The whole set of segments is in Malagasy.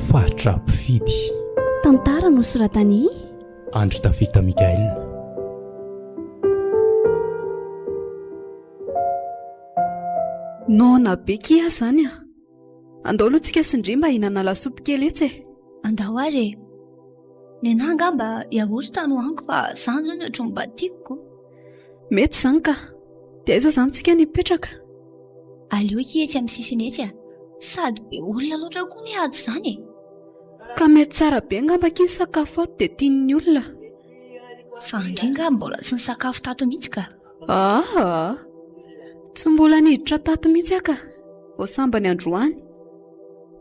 Fatra-Pifidy. Tantara no soratany Andry tafita Mikaelina. Nona be kia zany a. Andao aloha tsika sindry mba hinana lasopy kely etsy. Andao ary ny anahy angamba yaourt no haniko fa izany zany ohatran'ny mba tiako. Mety izany ka. Dia aiza izany tsika nipetraka? Aleo ky etsy amin'ny sisiny etsy a. Sady be olona loatra koa miady izany. Ka mety tsara be angamba ky ny sakafo ato dia tian'ny olona. Fa indrindra mbola tsy ny sakafo tato mihitsy ka. Tsy mbola niditra tato mihitsy aka. Vao samba ny androany.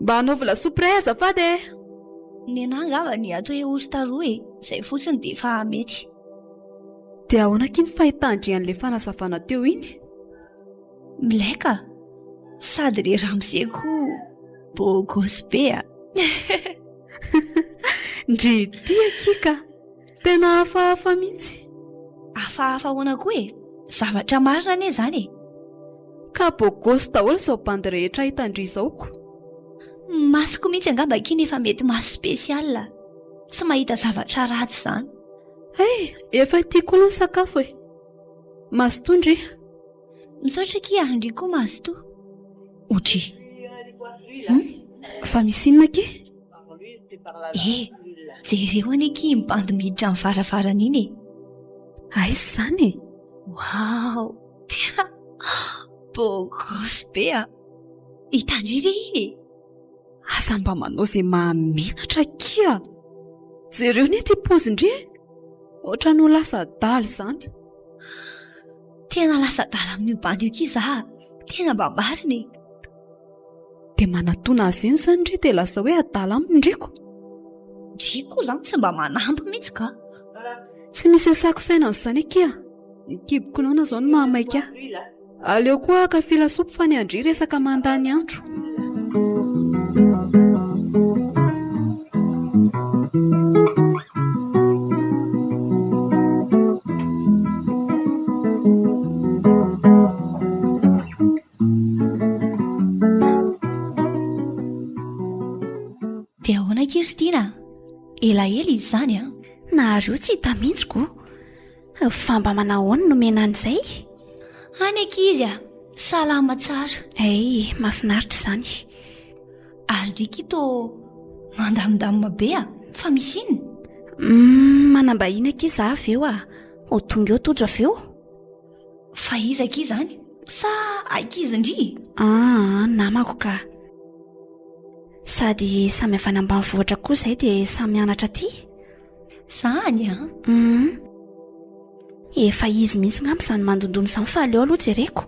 Mba hanaovy lasopy iray azafady e. Ny anahy angamba ny atao yaourt roa e. Izay fotsiny dia efa mety. Dia ahoana ky ny fahita-Andry an'ilay fanazavana teo iny? Milaika. Sady ilay ramozay koa bogosy be a. Ndry tia kika. Tena hafahafa mihitsy. Hafahafa ahoana koa e. Zavatra marina ane izany e. Ka bogosy daholo izao bandy rehetra hita-Andry izaoko. Masoko mihitsy angamba ky nefa mety maso spesiala. Tsy mahita zavatra ratsy izany. Efa tiako aloha ny sakafo e. Mazotoa Ndry. Misaotra ky Andry koa mazotoa. Otry. Fa misy inona ky? Jereo ane ky mibandy miditra amin'ny varavarana iny e. Aiza izany e? Wow, tena bogosy be a. Hita-Andry ve iny e? Asa mba manao izay mahamenatra kia. Jereo ny ity pozy Ndry e. Ohatra no lasa dala izany. Tena lasa dala amin'ny bandy io ky za. Tena mba marina e. Dia manatona azy eny izany Ndry dia lasa hoe adala aminy Ndriko. Ndriko izany tsy mba manampy mihitsy ka. Tsy misy asako saina an'izany kia. Ny kiboko naona izao no mahamaika. Aleo koa ka filasopy fa ny Andry resaka mandany andro. Dia ahoana Kristina? Elaela izy izany a. Nahareo tsy hita mihitsiko. Fa mba manahoana no menan'izay? Any ankizy a. Salama tsara. Mahafinaritra izany. Ary ndriky to mandamindamina be a. Fa misy inona? Manambahina ky za avy eo a. Ho tonga eo tojo avy eo. Fa iza ky izany? Sa ankizy Ndry? Namako ka. Sady samy avy any ambanivohitra koa izay dia samy mianatra aty. Izany a? Efa izy mihitsy ngamba izany mandondona izany fa aleo aloha jereko.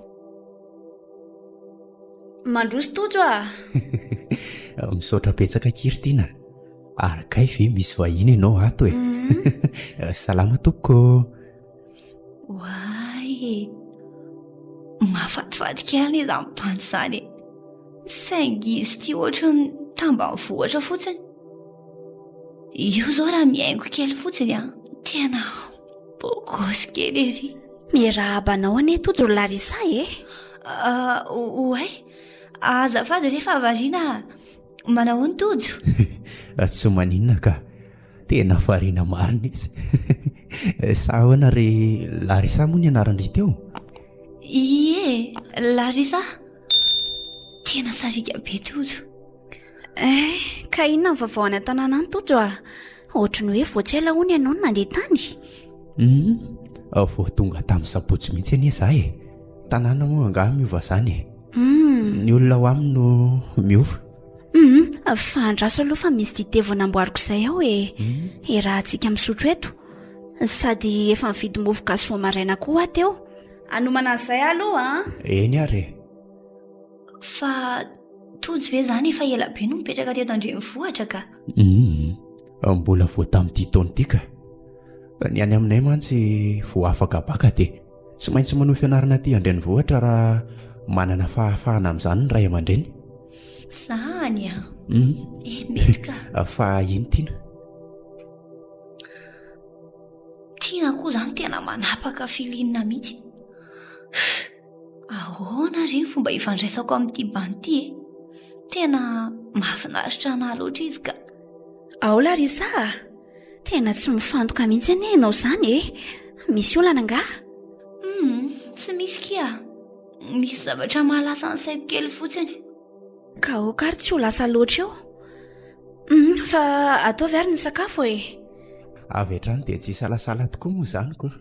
Mandroso tojo a. Misaotra betsaka Kristina. Ary kay ve misy vahiny ianao ato e. Salama tompoko. Way. Mahafatifaty kely ny izany bandy izany. Saingy izy ity ohatrany tambanivohitra fotsiny. Io zao raha miaingo kely fotsiny a. Tena bogosy kely ery. Miarabanao ane tojo Larisa e. Oay. Azafady rehefa variana manao ny tojo. Tsy maninona ka. Tena variana marina izy. Sa ahoana re Larisa moa ny anarandry teo? Ie, Larisa. Tena sarika be tojo. Ka inona ny vaovao any an-tanàna any tojo a? Ohatrany hoe voatsela hono ianao no nandeha tany. Vao tonga tamin'ny sabotsy mihitsy anie za e. Tanàna moa angaha miova izany e. Ny olona ho aminy no miova. Fa andraso aloha fa misy dite namboariko izay ao e. Raha antsika misotro eto. Sady efa mividy mofo gasy voamaraina koa teo. Anomana an'izay aloha Eny ary. Fa tojo ve izany efa ela be no mipetraka teto andrenivohitra ka? Mbola vao tamin'ity taona ity ka. Ny any aminay mantsy vao afaka baka dia tsy maintsy manao fianarana aty andrenivohitra raha manana fahafahana amin'izany ny ray aman-dreny. Izany a. Mety ka. Fa ino tiana? tiana koa izany tena manapaka filinina mihitsy. Ahoana ry ny fomba ifandraisako amin'ity banty e? Tena mahafinaritra anahy loatra izy ka. Ao Larisa, tena tsy mifantoka mihitsy anie ianao izany e. Misy olana angaha? Tsy misy kia. Misy zavatra mahalasa ny saiko kely fotsiny. Ka okary tsy ho lasa loatra eo. Fa ataovy ary ny sakafo e. Avy hatrany dia tsy salasala tokoa moa izany koa.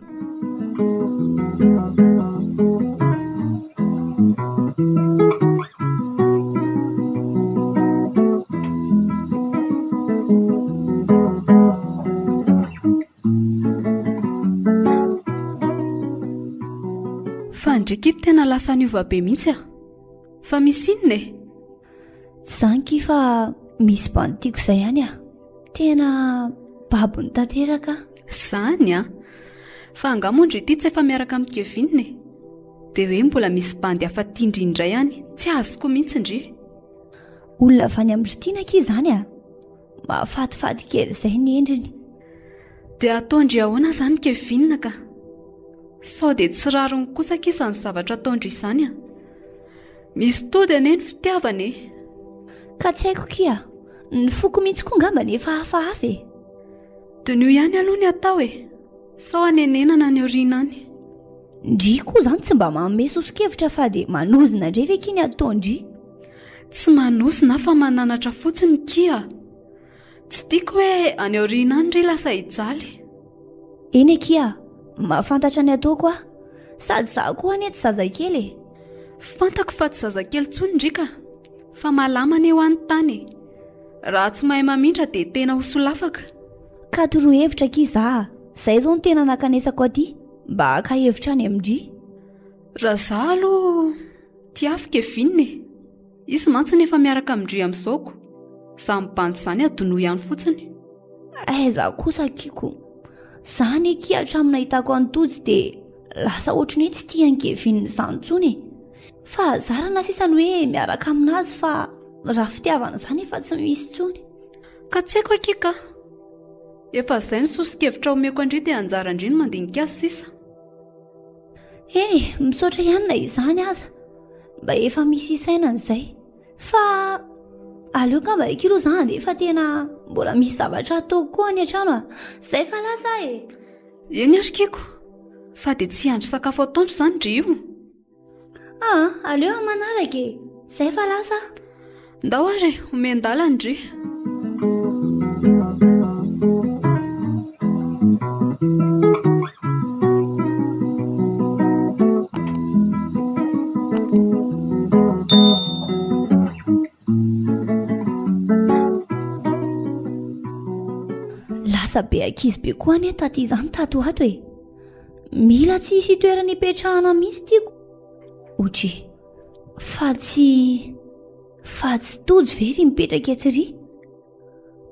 Fa ndrikity tena lasa niova be mihitsy fa misy inona e? Tsy izany ki fa misy bantiako izay ihany tena babony tanteraka. Izany fa angamondry ity tsy efa miaraka amin'ny Kevin e. Dia hoe mbola misy bandy hafa tindry indray ihany tsy azoko mihitsy ndry. Olona avy any amin'ny ritinaka izany mahafatifaty kely izay ny endriny. Dia ataondry ahoana izany Kevin ka? Sao dia tsy rariny kosa kisa ny zavatra ataondry izany misy tody ane ny fitiavany ka tsy haiko kia. Ny foko mihitsy koa ngamba nefa hafahafa e. Dinio ihany aloha ny atao e. Sao anenenana ny oriana any. Ndry koa izany tsy mba manome soso-kevitra fa dia manozina indray ve kiny ataondry? Tsy manosina fa mananatra fotsiny kia. Tsy tiako hoe any oriana any ry lasa hijaly. Eny kia, mahafantatra ny ataoko sady zaho koa anie tsy zazakely e. Fantako fa tsy zazakely tsony ndrika, fa malamana eo any tany. Raha tsy mahay mamindra dia tena ho solafaka. Ka toroa hevitra ki za, izay zao ny tena nakanesako aty mba haka hevitra any amindry. Raha za aloha tiafy Kevin e. Izy mantsy nefa miaraka amindry amin'izao. Za mibandy izany adonoa ihany fotsiny. Za kosa kiko. Zany ki hatramin'ny nahitako antozy dia lasa ohatry ny tsy tiany Kevin izany tsony. Fa zarana sisany hoe miaraka aminazy fa raha fitiavana izany efa tsy misy tsony. Ka tsy haiko akika. Efa izay ny soso-kevitra omeko andry dia anjara indry ny mandinika azy sisa. Eny, misaotra ihany na izany aza. Mba efa misy isaina izay. Fa aleo ngamba eky aloha izany efa tena mbola misy zavatra ataoko koa any an-trano izay fa lasa e. Eny ary kiko. Fa dia tsy handry sakafo atoandro izany ndry io. Aleo manaraka e. Izay fa lasa. Ndao ary, omendala ndry. Lasa be ankizy be koa anie taty izany tato ato e. Mila tsy hisy toerana ipetrahana mihitsy tiako. Otry, fa tsy tojo ve ry mipetraka etsy ry?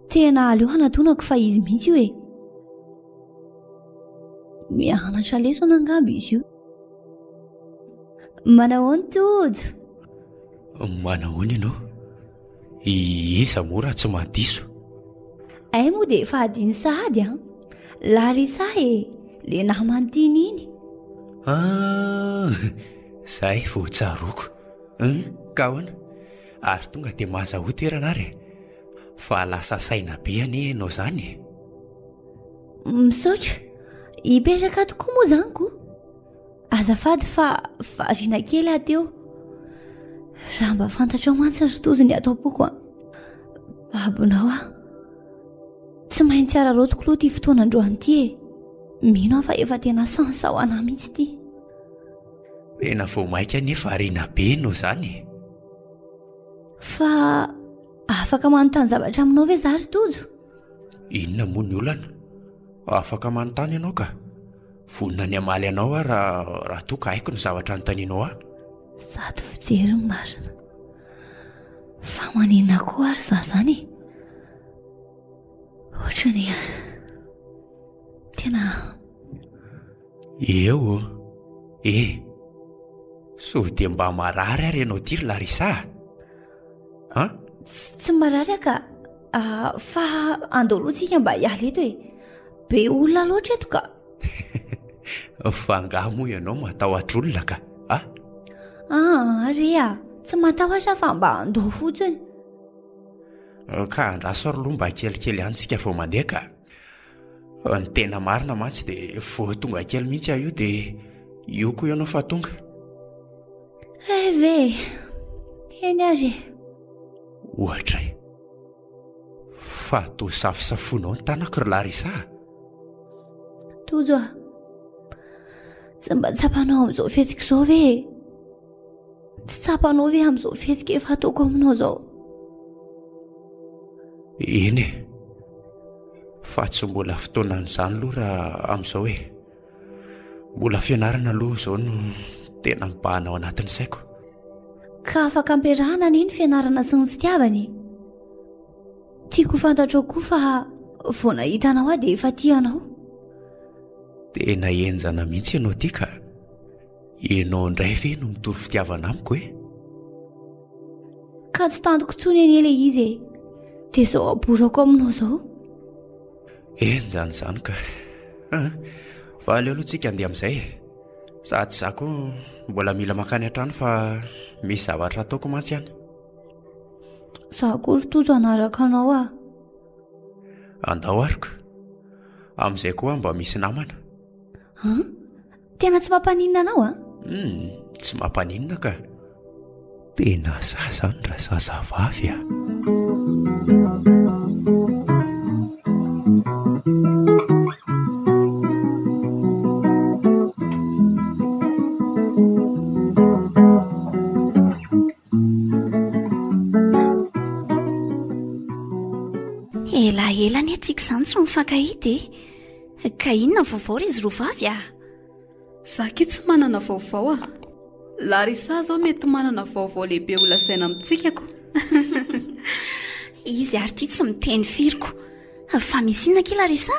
Tena aleo hanatonako fa izy mihitsy io e. Mianatra lesona angamba izy io. Manahoana tojo? Manahoana ianao? Iza mora tsy mahadiso? Ay moa dia efa adino sahady Larisa e, le namantiny iny. Zay vao tsaroko. Ka ahoana? Ary tonga dia mahazaho toerana ary fa lasa saina be anie ianao izany. Misaotra, hipetraka tokoa moa izany ko. Azafady fa variana kely ateo. Raha mba fantatrao mantsy ny rotoziny ataopoko babonao tsy maintsy ararotiko loha ty fotoana androany ity e. Mino fa efa tena sansa ho anahy mihitsy ity. Tena vao maika nefa variana be ianao izany. Fa afaka manontany zavatra aminao ve za ry tojo? Inona moa ny olana? Afaka manontany ianao ka. Vonona ny amaly anao raha toa ka haiko ny zavatra notanianao Sady fijery ny marina. Fa maninona koa ary za zany? Ohatrany tena eo so dia mba marary ary ianao ity ry Larisa? Tsy mararaka fa andao aloha tsika mba hiala eto e. Be olona loatra eto ka Fanga moa ianao matahotra olona ka rea tsy matahotra fa mba andoha fotsiny. ka andraso ary aloha mba kelikely antsika vao mandeha ka. Ny tena marina mantsy dia vao tonga kely mihitsy io dia io koa ianao fa tonga. Ve eny ary Ohatra fa to safosafonao ny tanako ry Larisa. tojo tsy mba tsapanao amin'izao fetsika izao ve? Tsy tsapanao ve amin'izao fetsika efa ataoko aminao izao? Eny fa tsy mbola fotoanan'izany aloha raha amin'izao mbola fianarana aloha izao no tena mibahana ao anatin'ny saiko. Ka afaka ampiarahana niny fianarana sy ny fitiavany. Tiako fantatra koa fa vao nahitanao dia efa tianao. Tena enjana mihitsy ianao ty ka. Ianao indray ve no mitory fitiavana amiko Ka tsy tantoko tsony eny ilay izy dia izao aborako aminao izao. Enjana izany ka. Fa aleo aloha tsika andeha amin'izay. Sady za koa mbola mila makany an-trano fa misy zavatra ataoko mantsy ihany. Za koa ry tojo anaraka anao Andao ariko. Amin'izay koa mba misy namana. Tena tsy mampaninina anao Tsy mampaninina ka. Tena zany raha zazavavy ela ny atsika izany tsy mifankahity ka inona ny vaovao ry izy rovavy Za ke tsy manana vaovao Larisa zao mety manana vaovao lehibe ho lasaina amintsika ko. Izy ary ty tsy miteny firiko. Fa misy inona ke Larisa?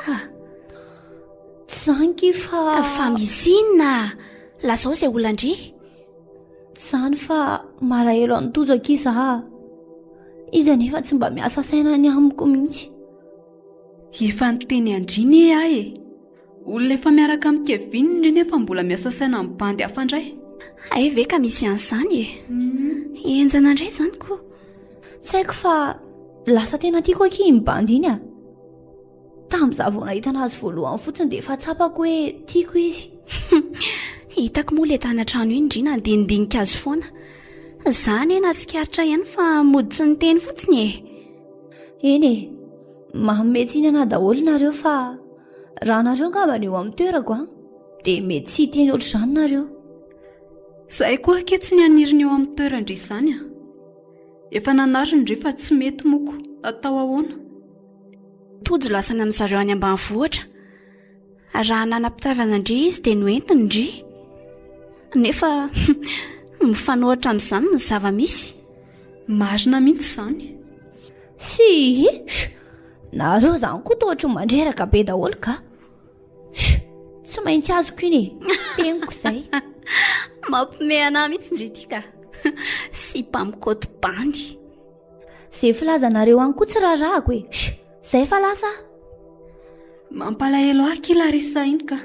Tsy fa... Fa misy inona? Lazao izay olandry. Zany fa malahelo any tojo akiza. Izy anefa tsy mba miasa saina ny amiko mihitsy. Efa niteny Andry olona efa miaraka amin'ny Kevin nefa mbola miasa saina amin'ny bandy hafa indray. Ay ve ka misy an'izany enjana indray izany koa. Tsy haiko fa lasa tena tiako aky ny bandy iny tamin'izaho vao nahita anazy voalohany fotsiny dia efa tsapako hoe tiako izy. Hitako moa ilay tany an-trano iny Andry nandinindinika azy foana. Izany ena tsikaritra ihany fa mody tsy niteny fotsiny Eny mametsiny ana daholo nareo fa raha nareo ngamba eo amin'ny toerako dia mety tsy hiteny ohatr'izany nareo. Zahay koa ke tsy nianiriny eo amin'ny toerandry izany efa nanariny ry fa tsy mety moko atao ahoana. Tojo lasany amin'ny zareo any ambanivohitra. Raha nanam-pitiavana Andry izy dia noentiny Andry. Nefa mifanohitra amin'izany ny zava-misy. Marina mihitsy izany. Nareo izany koa toa ohatry mandreraka be daholo ka. Tsy maintsy azoko iny teniko izay. Mampime anahy mihitsy Andry ity ka. Sy mpamikoto bandy. Izay filazanareo any koa tsy rarahako Izay fa lasa mampalahelo aky Larisa iny ka.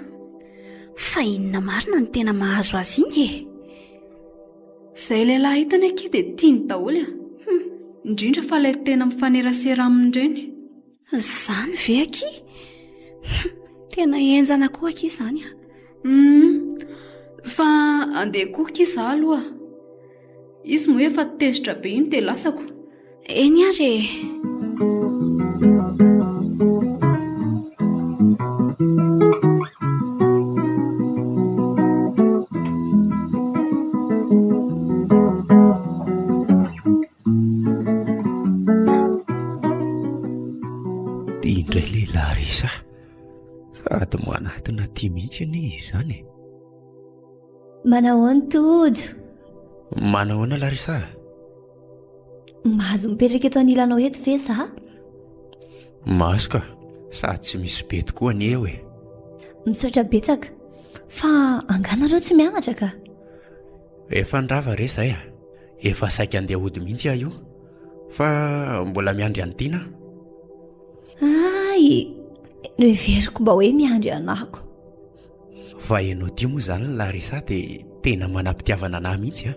Fa inona marina ny tena mahazo azy iny Izay lehilahy hitany aky dia tiany daholo indrindra fa ilay tena mifanerasera amindreny. Izany ve aky? Tena enjana koa aky izany Fa andeha koa kiza aloha. Izy moa efa tezitra be iny dia lasako. Eny ary indray lehilahy Larisa sady manatona tia mihitsy anie izany. Manao ny tojo. Manao ana Larisa? Mahazo mipetraka eto anilanao eto ve za? Mahazo ka, sady tsy misy be tokoa anie Misaotra betsaka fa anganareo tsy mianatra ka. Efa ndrava re izay efa saika andeha hody mihitsy io fa mbola miandry antiana. Noheveriko mba hoe miandry anako. fa ianao tia moa izany ny Larisa dia tena manam-pitiavana anahy mihitsy a.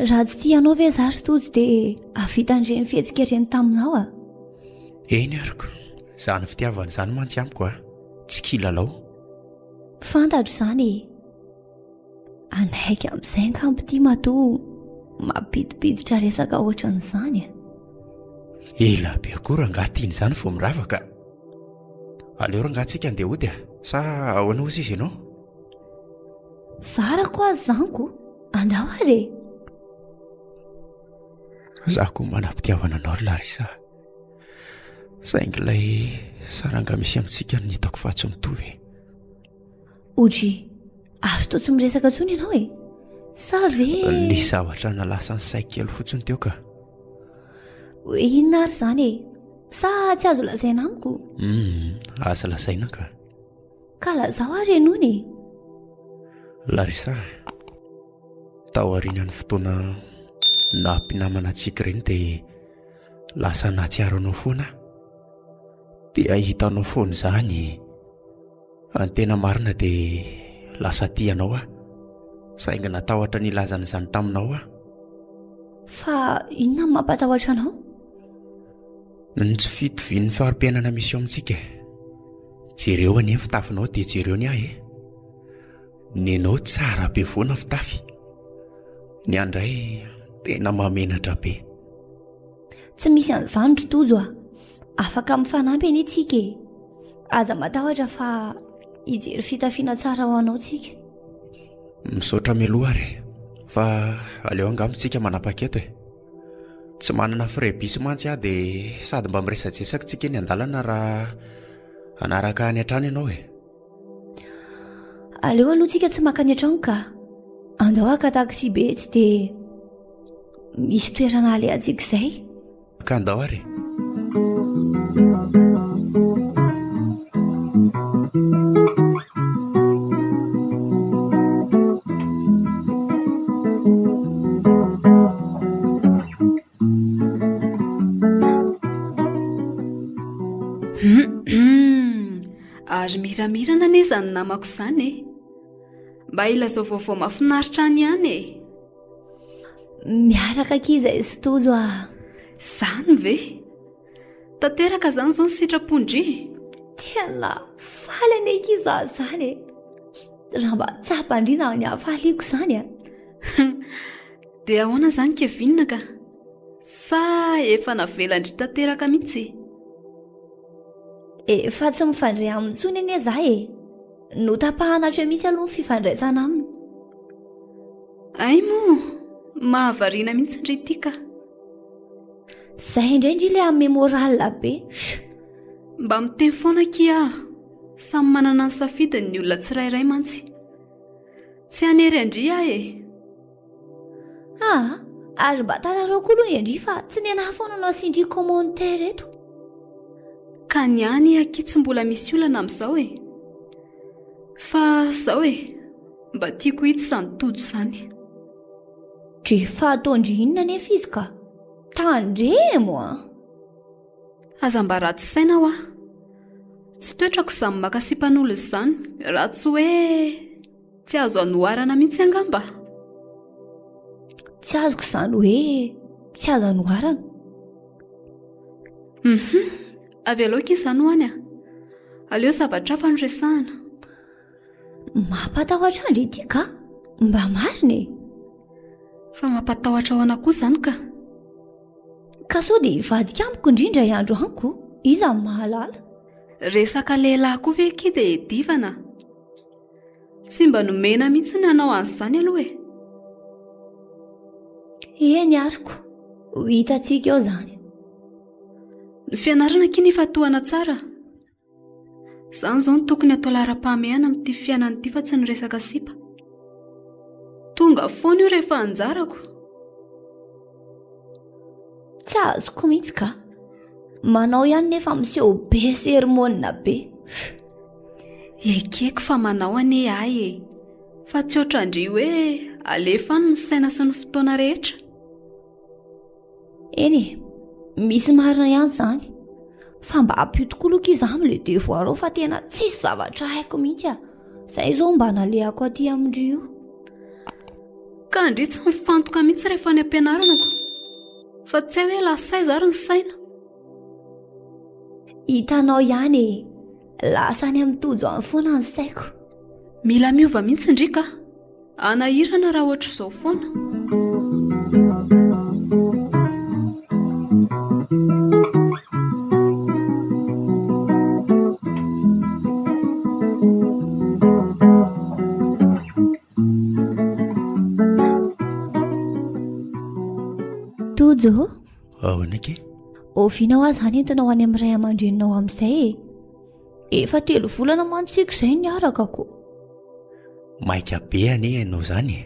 Raha tsy tianao ve zary tojo dia avita an'ireny fihetsika ireny taminao a. Eny ariko, izany fitiavana izany mantsy amiko a, tsy kilalao. Fantatro izany. Anaiky amin'izay ngambo tia matoa mampidipiditra resaka ohatran'izany. Ela be akory angaha tiany izany vao miravaka. Aleo rangatsika andeha hody a, sa ahoana ozy izy ianao? Zara koa azy zaniko, andao are. Zaho koa manam-pitiavana anao ry Larisa. Saingy ilay saranga misy amintsika ny hitako fa tsy mitovy. Ohatry, ary toa tsy miresaka intsony ianao e. Sa ve Ny zavatra nalasa ny saiko kely fotsiny teo ka. hoe inona ary izany e? Sa tsy azo lazaina amiko? Aza lazaina ka. Ka lazao ary ianao e. Larisa, tao aorianan'ny fotoana nampinamana antsika ireny dia lasa nahatsiaranao foana. Dia hitanao foana izany, ny tena marina dia lasa tianao a. Saingy natahotra nilazana izany taminao a. Fa inona no mampatahotra anao? Ny tsy fitovian'ny farim-piainana misy eo amintsika. Jereo anie ny fitafinao dia jereo ny ahy e. Ny anao tsara be foana fitafy. Ny andray tena mamenatra be. Tsy misy an'izany ry tojo a. Afaka mifanampy anie tsika e. Aza matahotra fa hijery fitafiana tsara ho anao tsika. Misaotra mialoha ary, fa aleo angamitsika manapa-keto e. Tsy manana firebisy mantsy aho dia sady mba miresadresaka tsika eny an-dalana raha anaraka any an-trano ianao e. Aleo aloha tsika tsy makany an-trano ka. Andao aka taksi be tsy dia misy toerana alehantsika izay. Ka andao ary. Ary miramirana ane izany namako izany e. Mba ilazao vaovao mahafinaritra any ihany e. Miaraka kiza izy tojo a. Zany ve? Tanteraka izany izao ny sitrapondry. Tena faly ane kiza izany e. Raha mba tsapandrina ny hafaliako izany a. Dia ahoana izany kevinina ka? Sa efa navelandry tanteraka mihitsy? Efa tsy mifandray amintsony anie izaho e. No tapahanatra mihitsy aloha ny fifandraisana aminy. Ay moa, mahavariana mihitsy indray ity ka. Izay indrindra ilay amin'ny moral be. Mba miteny foana kia. Samy manana ny safidiny ny olona tsirairay mantsy. Tsy hanery Andry aho e. Ary mba tantarao koa aloha ny Andry fa tsy nenaha foana no asindry commentaire eto. Ka niany aky tsy mbola misy olana amin'izao e. Fa izao e, mba tiako hita izany tojo izany. Fa ataondry inona nefa izy ka? Tandremo a. Aza mba ratsy saina ho aho. Tsy toetrako izany makasipan'olo izany raha tsy hoe tsy azo anoharana mihitsy angamba. Tsy azoko izany hoe tsy azo anoharana. Avy aloha izany ho any a. Aleo zavatra hafa no resahana. Mampatahotra andry ity ka? Mba marina e. Fa mampatahotra ho ana koa izany ka. Ka sao dia hivadika amiko indrindra iandro aniko. Iza ny mahalala. Resaka lehilahy koa ve ky dia divana. Tsy mba nomena mihitsy ny anao an'izany aloha e. Eny ariko, hitantsika eo izany. Ny fianarana ky nefa tohana tsara. Izany izao no tokony atao lara-pahamehana amin'ity fiainana ity fa tsy ny resaka sipa. Tonga foana io rehefa anjarako. Tsy azoko mihitsy ka. Manao ihany nefa miseho be sermonina be. Ekeko fa manao ane ahy e. Fa tsy oatra Andry hoe alefa ny saina sy ny fotoana rehetra. Eny, misy marina ihany izany. Fa mba hampio tokoa aloha izaho amin'ilay devoirao fa tena tsisy zavatra haiko mihitsy a. Zay zao mba nalehako aty amindry io. Ka andry tsy mifantoka mihitsy rehefa any ampianaranako, fa tsy hay hoe lasaiza ary ny saina. Hitanao ihany lasa any amin'ny tojo any foana ny saiko. Mila miova mihitsy ndrika, anahirana raha ohatra izao foana. Tojo, ahoanake? ovinao azy zany entinao any amin'ny ray aman-dreninao amin'izay. Efa 3 volana mantsika izay niarakako. Maika be ane ianao zany.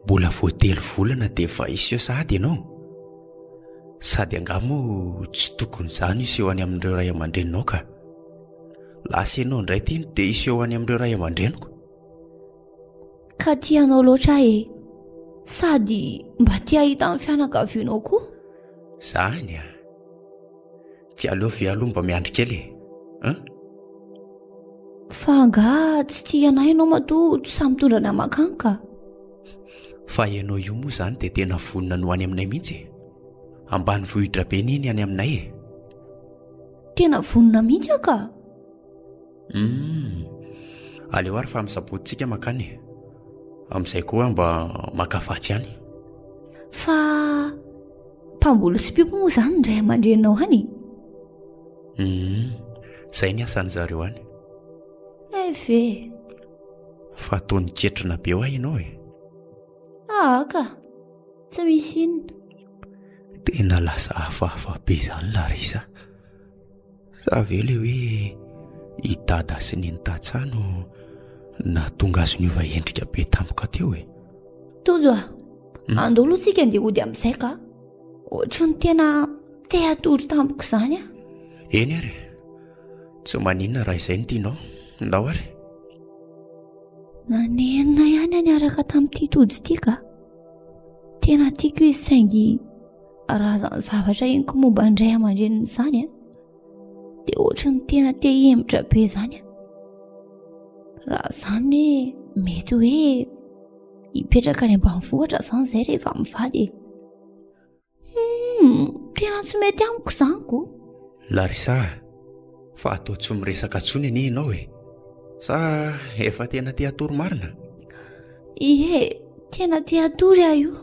Mbola vao 3 volana dia efa iseho sady ianao. Sady angamo tsy tokony izany iseho any amin'ireo ray aman-dreninao ka. Lasa ianao indray tiny dia iseho any amin'ireo ray aman-dreniko. Ka tianao loatra sady mba tia hita amin'ny fianakavianao koa. Zany tsy aleo ve aloha mba miandry kely Fa nga tsy tia anay ianao matoa samy mitondra ny amakany ka. Fa ianao io moa zany dia tena vonona no any aminay mihitsy. Ambany vohitra be niny any aminay. Tena vonona mihitsy ka. Aleo ary fa misabotsika makany. Amin'izay koa mba makafatsy any. Fa mpamboly sy pipo moa zany ndray aman-dreninao any. Zay ny asan'ny zareo any. Ve Fa ataony ketrona be ho ianao ka tsy misy inona. Tena lasa hafahafa be zany Larisa. Sa ve le hoe itada sy ny nitatsano na tonga azy niova endrika be tampoka teo Tojo andolo tsika andeha ody amin'izay ka. Ohatry ny tena te hatory tampoko izany Eny ary. Tsy maninona raha izay no tianao. Ndao ary. Nanenina ihany niaraka tamin'ity tojo ity ka. Tena tiako izy saingy raha zany zavatra eniko momba indray aman-dreniny izany dia ohatry ny tena te hiemotra be izany. Raha zany mety hoe hipetraka any ambanivohitra izany izay rehefa mivady. Tena tsy mety amiko izany ko. Larisa, fa atao tsy miresaka tsony anie ianao sa efa tena te hatory marina? Tena te hatory aho io.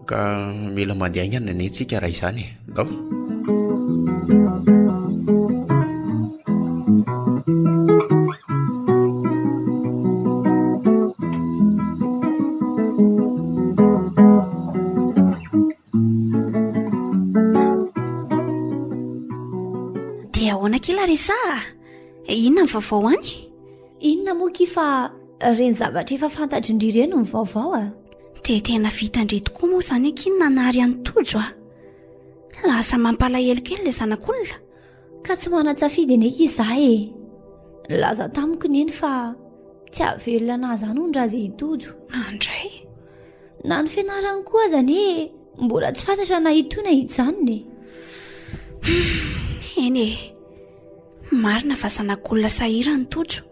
Ka mila mandeha ihany anie tsika raha izany. Ndao. Dia ahoana kely Larisa? Inona ny vaovao any? Inona moa kifa reny zavatra efa fantatry indry ireny ny vaovao Dia tena vitandry tokoa moa izany ankinona nahary any tojo Lasa mampalahelo kely ilay zanak'olona. Ka tsy manan-tsafidy ane izahay laza tamiko neny fa tsy avelona anazy anondra azy itojo. Andray. Na ny fianarany koa zany mbola tsy fantatra na itona hijanony. Eny marina fa zanak'olona sahira ny tojo.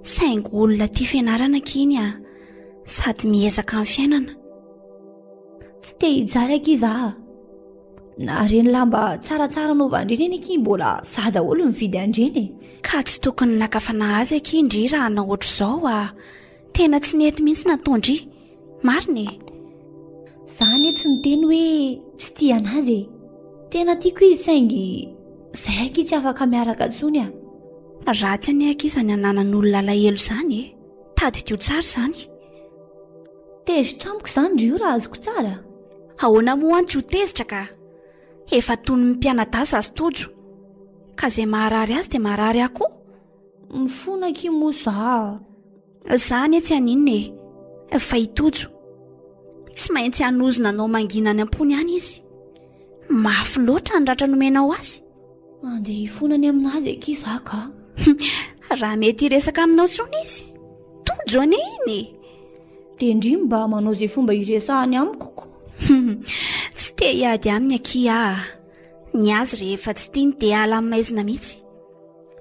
Saingy olona tia fianarana kiny sady miezaka amin'ny fiainana. Tsy te hijaly akiza na reny lamba tsaratsara novandreny aky mbola sady daholo mividy andreny. Ka tsy tokony nakafana azy akindry raha na ohatra izao tena tsy nety mihitsy nataondry. Marina zany tsy niteny hoe tsy tia anazy. Tena tiako izy saingy zay aky tsy afaka miaraka tsony ratsy any akizany ananan'olona alahelo izany tady tio tsara izany. Tezitra amiko izany ry io raha azoko tsara. Ahoana moa any tsy ho tezitra ka. Efa tony mpianadasa azy tojo. Ka izay maharary azy dia maharary aho koa. Mifona kimosa. Izany tsy haninona fa itojo. Tsy maintsy hanozona anao mangina any am-pony any izy. Mafy loatra ny ratra nomenao azy. Andeha hifonany aminazy akiza ka. Raha mety hiresaka aminao tsony izy. Tojo ane iny. Dia indry mba manao izay fomba hiresahany amiko. Tsy te hiady aminy aky ny azy rehefa tsy tiany dia ala amin'ny maizina mihitsy.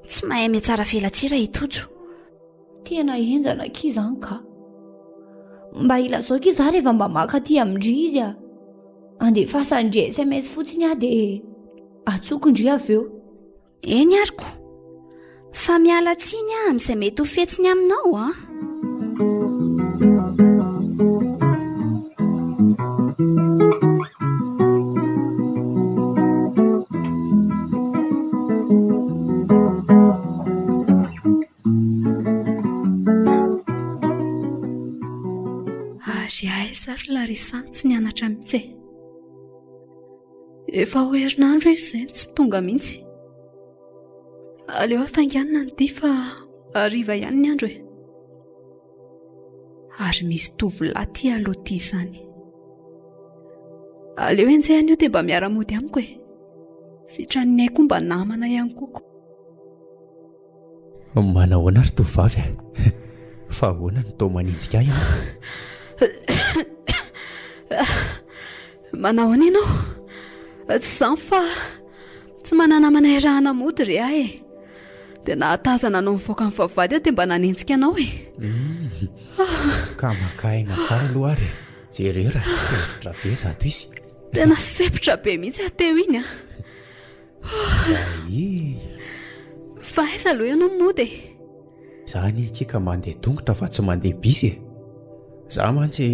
Tsy mahay mihatsara felatsira itojo. tena enjana ki zany ka. Mba ilazao ki za rehefa mba maka aty amindry izy a. Andefa indry SMS fotsiny a dia atsoko indry avy eo. Eny ariko, fa miala tsiny a amin'izay mety ho fetsiny aminao a. Ary aiza ry Larisa tsy nianatra mihitsy. Efa ho herinandro izy izay tsy tonga mihitsy. Aleo afainganina ny dia fa hariva ihany ny andro e. Ary misy tovolahy ty aloha ty izany. Aleo enjehana io dia mba miara-mody amiko e. Sitrany aiko mba namana ihany koko. Manahoana ry tovavy fa ahoana ny tao maninjika ianao? Manahoana ianao? Tsy izany fa tsy mananamana irahana mody re ahy e. Dia nahatazana anao mivoaka amin'ny vavahady aho dia mba nanenjika anao e. Ka makaina tsara aloha ary. Jerera sevitra be zato izy. Tena sevitra be mihitsy ateo iny a. Zay. Fa aiza aloha ianao mody e? Zany kika mandeha tongotra fa tsy mandeha bisy e. Za mantsy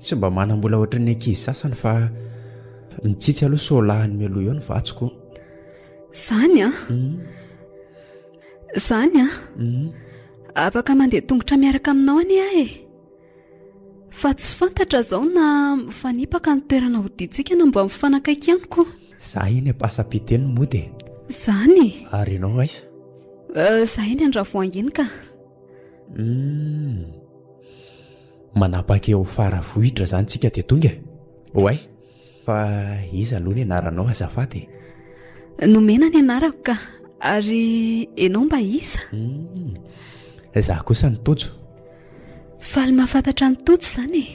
tsy mba manam-bola ohatry ny ankizy sasany fa mitsitsy aloha solahany mialoha eo ny vatsoko. Zany a? Zany a? Afaka mandeha tongotra miaraka aminao ani ahy e. Fa tsy fantatra zao na mifanipaka ny toerana hoditsika na mba mifanakaiky ihany koa. Za eny apasapiteny mody. Zany? Ary ianao aiza? Za eny andra voahangy ka. Manapaka eo faravohitra zany tsika dia tonga. Oay, fa iza aloha ny anaranao azafady? Nomena ny anarako ka. Ary enao mba iza? Za kosa ny Tojo. Faly mahafantatra ny Tojo zany e.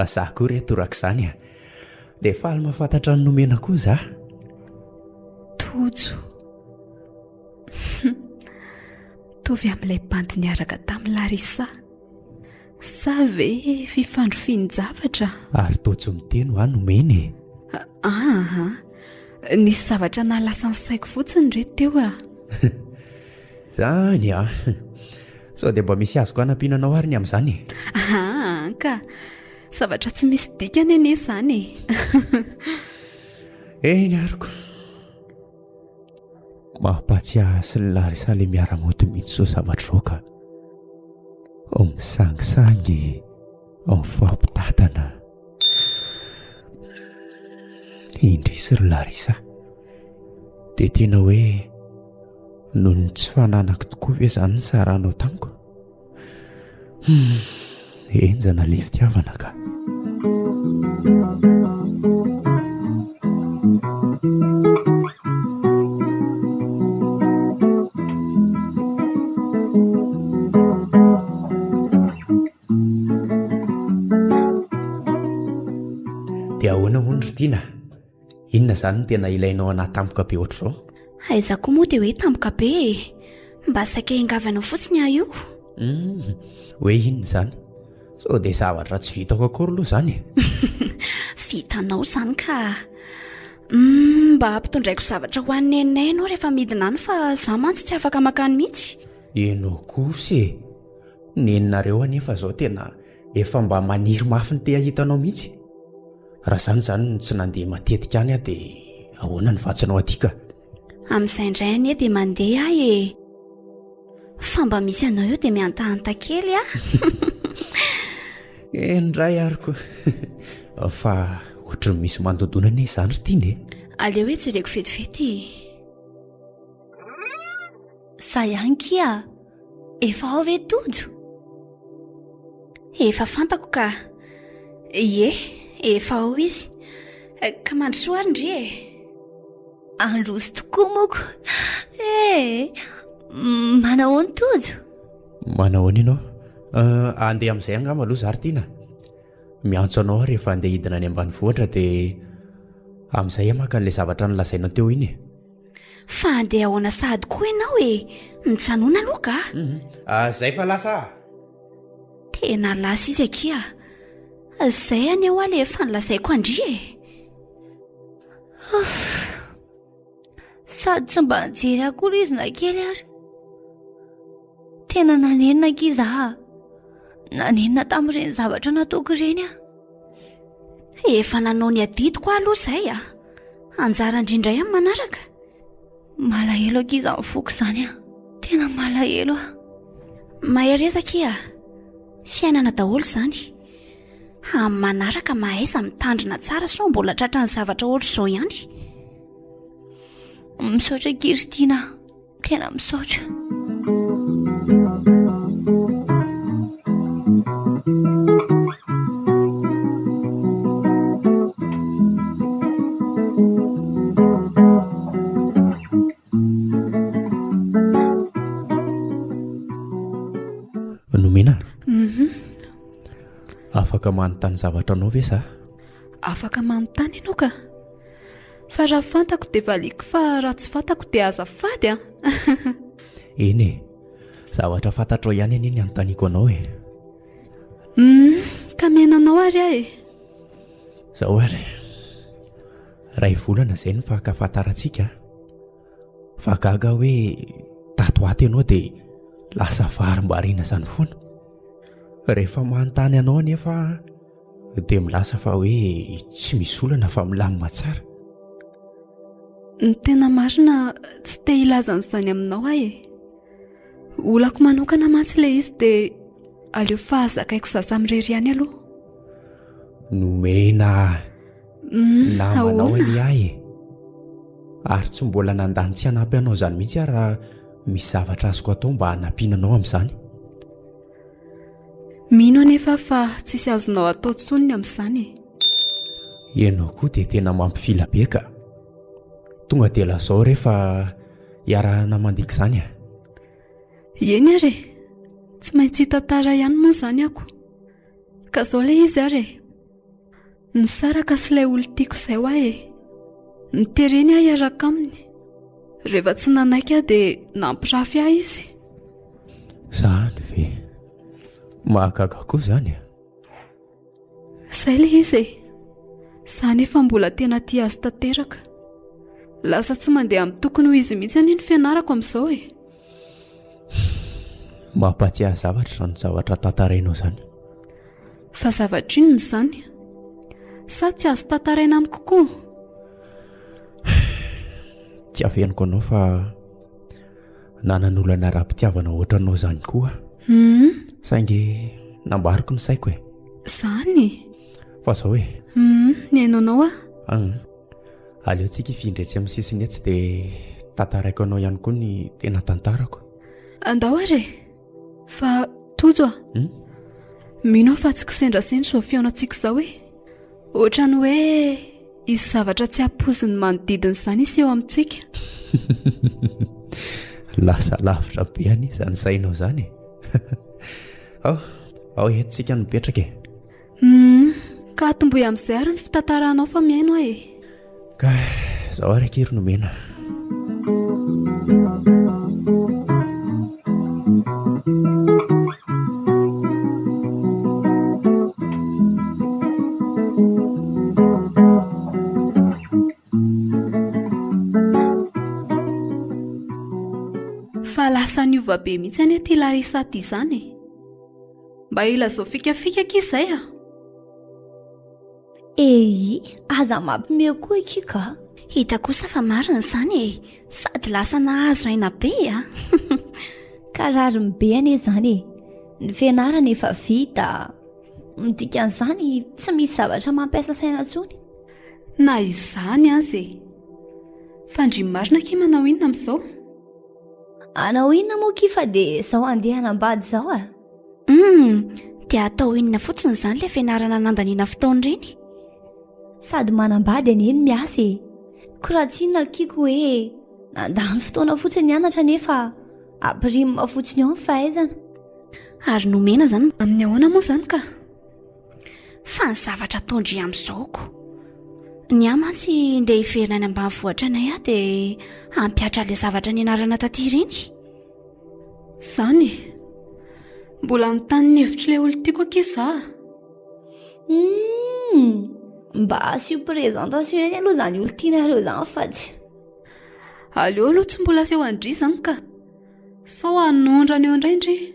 Za koa ry toraka izany a. Dia faly mahafantatra ny nomena koa za. Tojo. Tovy amin'ilay bandy niaraka tamin'ny Larisa. Sa ve fifandrofian-javatra? Ary Tojo miteny ho nomeny. Nisy zavatra nalasa ny saiko fotsiny re teo a. Zany a. Sao dia mba misy azoko hanampiananao ary ny amin'izany. Ka zavatra tsy misy dikany anie izany. Eny ariko. Mampatsiahy sy ny Larisa ilay miara-mody mihitsy zao zavatra izao ka. Misangisangy, mifampitatana. Indry sy ry Larisa. Dia tena hoe noho ny tsy fananako tokoa hoe izany ny saranao tamiko. Enjana ilay fitiavana ka. Dia ahoana moa ry tiana? Inona izany no tena ilainao anahy tampoka be ohatr'izao? Aiza koa moa dia hoe tampoka be e. Mba saika hingavanao fotsiny aho io. Hoe inona izany? Sao dia zavatra tsy vitako akory aloha izany e. Vitanao izany ka. Mba ampitondraiko zavatra ho an'ny nenay ianao rehefa midina any fa za mantsy tsy afaka makany mihitsy. Ianao kosa e. Neninareo anefa izao tena efa mba maniry mafy ny te ahitanao mihitsy. Raha izany tsy nandeha matetika any aho dia ahoana ny vatsinao aty ka? Amin'izay indray anie dia mandeha ahy e. Fa mba misy anao eo dia miantahanta kely a. Endray ariko. Fa ohatry ny misy mandodona anie izany ry tiana e. Aleo hoe jereko fetifety. Sa ihany kia. Efa ao ve Tojo? Efa fantako ka. Ie, efa ao izy. Ka mandrosoa ary ndry e. Androso tokoa moko. Manahoana Tojo? Manahoana ianao? Andeha amin'izay angamba aloha za ry tiana. Miantso anao rehefa andeha hidina any ambanivohitra dia amin'izay maka an'ilay zavatra nolazainao teo iny e. fa andeha ahoana sady koa ianao mitsanona aloha ka zay fa lasa tena lasa izy akia zay any ao aho le fanolazaiko Andry sady tsy mba nijery akory izy na kely ary. Tena nanenina kiza nanenina tamin'ireny zavatra nataoko ireny efa nanao ny adidiko aloha zay anjara indrindray amin'ny manaraka. Malahelo akiza mifoko zany tena malahelo maherezaka fiainana daholo zany amin'ny manaraka mahaiza mitandrina tsara so mbola tratra ny zavatra ohatr' izao ihany. Misaotra Kristina, tena misaotra. Nomena afaka manontany zavatra anao ve sa? Afaka manontany ianao ka, fa raha fantako dia valiko, fa raha tsy fantako dia azafady Eny zavatra fantatrao ihany anie anontaniako anao ka menanao ary zao ary ray volana zay ny fahafantarantsika fa gaga hoe tato ato ianao dia lasa varim-bariana zany foana. Rehefa manontany anao anefa dia milasa fa hoe tsy misy olana fa milamina tsara. Ny tena marina tsy te hilazan'izany aminao olako manokana mantsy ilay izy dia aleo fahazakaiko zaza mirery ihany aloha. Nomena namanao any ary tsy mbola nandany tsy hanampy anao zany mihitsy raha misy zavatra azoko atao mba hanampinanao amin'izany. Mino anefa fa tsisy azonao atao tsonony amin'izany Ianao koa dia tena mampifila be ka. Tonga dia lazao rehefa hiarahana mandiky izany Eny ary tsy maintsy tantara ihany moa izany ako. Ka zao ilay izy ary nisaraka sy ilay olo tiako izay nitereny hiaraka aminy. Rehefa tsy nanaiky dia nampirafy izy. Zany ve mahagaga koa zany Izay ilay izy Zany efa mbola tena tia azy tanteraka. Lasa tsy mandeha amin'ny tokony ho izy mihitsy ny fianarako amin'izao mampatsiahy zavatra ny zavatra tantarainao zany. Fa zavatra inona izany? Sa tsy azo tantaraina amiko koa? Tsy aveniko anao fa nanan'olana raha-pitiavana ohatranao zany koa. Saingy nambariko ny saiko Zany? Fa zao Ny hainao aleontsika hifindretsy amin'ny sisiny etsy dia tantaraiko anao ihany koa ny tena tantarako. Andao ary fa tojo mino fa tsy kisendrasendra izao fiaonantsika izao ohatrany hoe izy zavatra tsy hampoziny manodidina izany isy eo amintsika. Lasa lavitra be any izany sainao zany ao entsika nipetraka ka atomboy amin'izay ary ny fitantaranao fa miaino ka zao ary kiry Nomena. Fa lasa niova be mihitsy any aty Larisa aty izany mba ilazao fikafika kizay aza mampime koa ikika. Hita kosa fa marina izany sady lasa nahazo aina be Karary be ane zany ny fianarana efa vita. Dikan'izany tsy misy zavatra mampiasa saina tsony. Na izany azy fa ndry marina ki manao inona amin'izao? Anao inona moa kifa dia zao andeha hanambady zao dia atao inona fotsiny izany ilay fianarana nandaniana fotoana ireny. Sady manambady aneny miasa koa tsy inona kiko hoe nandany fotoana fotsiny nianatra nefa ampirimina fotsiny ao ny fahaizana. Ary Nomena zany amin'ny ahoana moa zany ka? Fa ny zavatra tondry amin'izaoko Ny amantsy ndeha hiverina any ambanivohitra anay aho dia hampiatra ilay zavatra nianarana taty ireny. Zany mbola notany ny hevitra ilay olo tiako ankizy za. Mba asio présentation eny aloha zany olo tianareo zany fa tsy. Aleo aloha tsy mbola aseho Andry zany ka. Sao anondrana eo indraindry.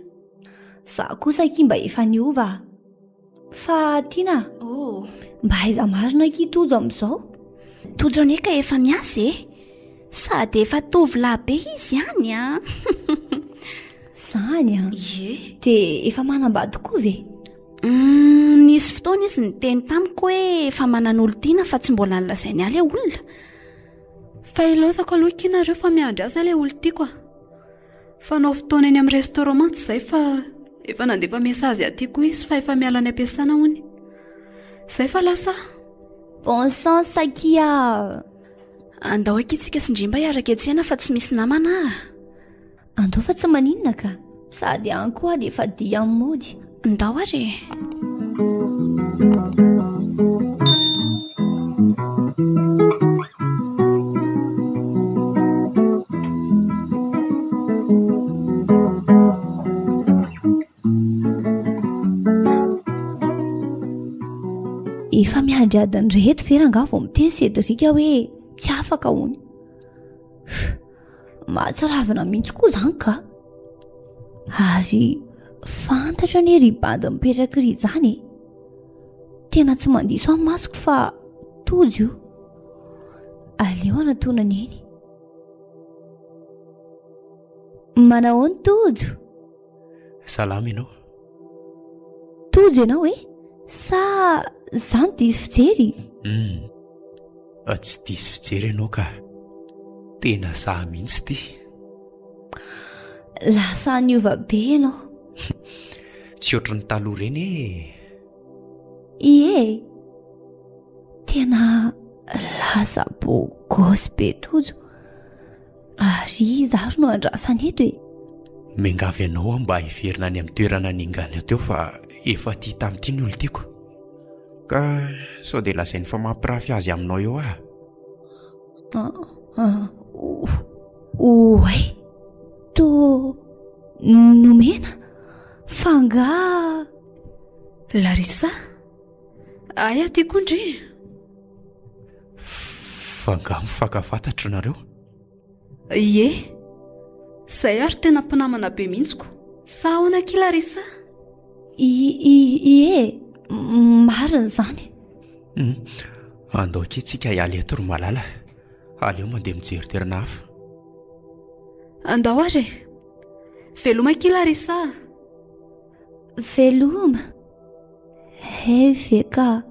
Za kosa ki mba efa niova. Fa tiana. Mba aiza marina ki tojo amin'izao. Tojo neka efa miasa e. Sady efa tovolahy be izy ihany a. Zany a. Ie. Dia efa manambady koa ve? Nisy fotoana izy niteny tamiko hoe efa manan'olo tiana fa tsy mbola nilazainy aly olona. Fa ilaozako aloha kinareo fa miandry asa ilay olo tiako. Fa nao fotoana eny amin'ny restaurant mantsy izay fa efa nandefa mesazy aty koa izy fa efa miala ny ampiasana hony. Izay fa lasa. Bon sang zatia. Andao akitsika sindrimba hiaraka etsena fa tsy misy namana. Andao fa tsy maninona ka. Sady any koa dia efa dia amin'ny mody. Andao ary. Efa miandry adiny reheto vera nga vao miteny Cédric hoe tsy afaka hony. Mahatsiravina mihitsy koa zany ka. Ary fantatra ny ry bandy mipetraka ry zany. Tena tsy mandiso amin'ny masoko fa tojo io. Aleo anatonany eny. Manao ny tojo. Salama ianao. Tojo ianao e? Sa zany diso fijery? Tsy diso fijery ianao ka. Tena saha mihitsy ty. Lasa niova be ianao. Tsy ohatry ny taloha ireny e. Ie. Tena lasa bogosy be tojo. Ary zaro no andrasany eto e. Mengavy ianao mba hiverina any amin'ny toerana ningana teo fa efa tia tamin'ity ny olo tiako. Ka sao dia lazainy fa mampirafy azy aminao eo ah. Oay. To nomena fanga. Larissa. Aya ty kondry. Fanga mifakafantatro nareo. Ie. Zay ary tena mpinamana be mihitsiko. Sa ahoana ki Larissa? Ie. Marina zany. Andao tsika hiala eto ry malala. Aleo mandeha mijery toerana hafa. Andao ary. Veloma ki Larissa. Veloma. Ve ka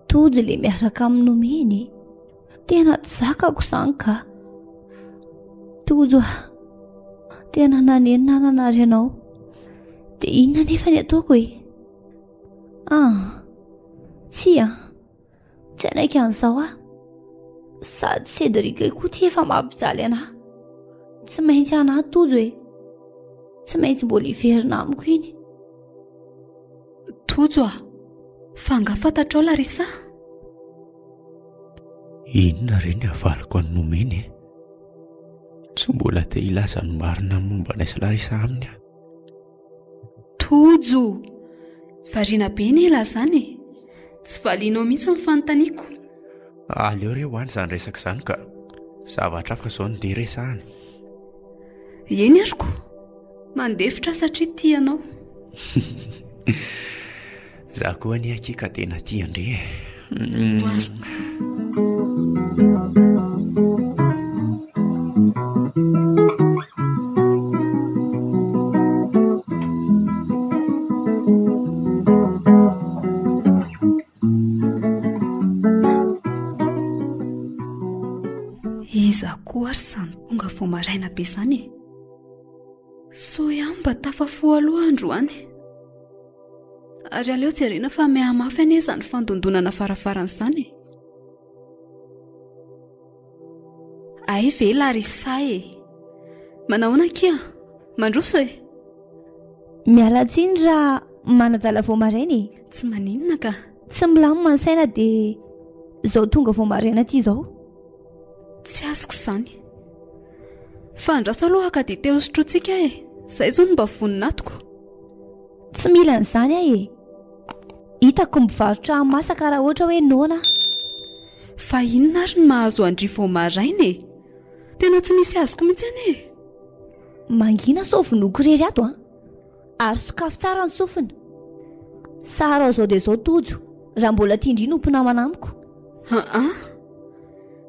tojo le miaraka amin'ny nomeny. Tena zakako zany ka. Tojo tena nanenina nanary ianao. Dia inona nefa ny ataoko e? Tsy anaika an'izao ah. Sady Cédric koa ty efa mampijaly anahy. Tsy maintsy anahy tojo e. Tsy maintsy mbola hiverina amiko iny. Tojo fanga fantatrao Larissa. Inona ireny havaliko ny nomeny e? Tsy mbola te hilaza ny marina momba anay sy Larissa aminy ah. Tojo. Variana be ny ilazany e. Tsy valianao mihitsy ny fanontaniako. Aleo re ho any izany resaka izany ka zavatra hafa izao no resahany. Eny ariko. Mandefitra satria tia anao. Za koa ny akika tena tia Andry. Iza koa ary sany tonga vao maraina be zany e. So ihany mba tafafo aloha andro any. Ary aleo jerena fa mihamafy ane izany fandondonana farafarany izany. Ay ve Larissa e. Manahoana kia? Mandroso e. Miala tsiny raha manadala vao maraina e. Tsy maninona ka. Tsy milamina ny saina dia Zao tonga vao maraina ty zao. Tsy azoko izany. Fandraso aloha ka dia teo sotrotsika e. Izay zao no mba voninatoko. Tsy mila n'izany ahy e. Hitako mivarotra masaka raha ohatra hoe noana. Fa inona ary no mahazo Andry vao maraina e? Tena tsy misy azoko mihitsy ane e. Mangina sofinoko rery ato a. Ary sokafo tsara ny sofina. Sara zao dia zao tojo. Raha mbola tindry no mpinamana amiko.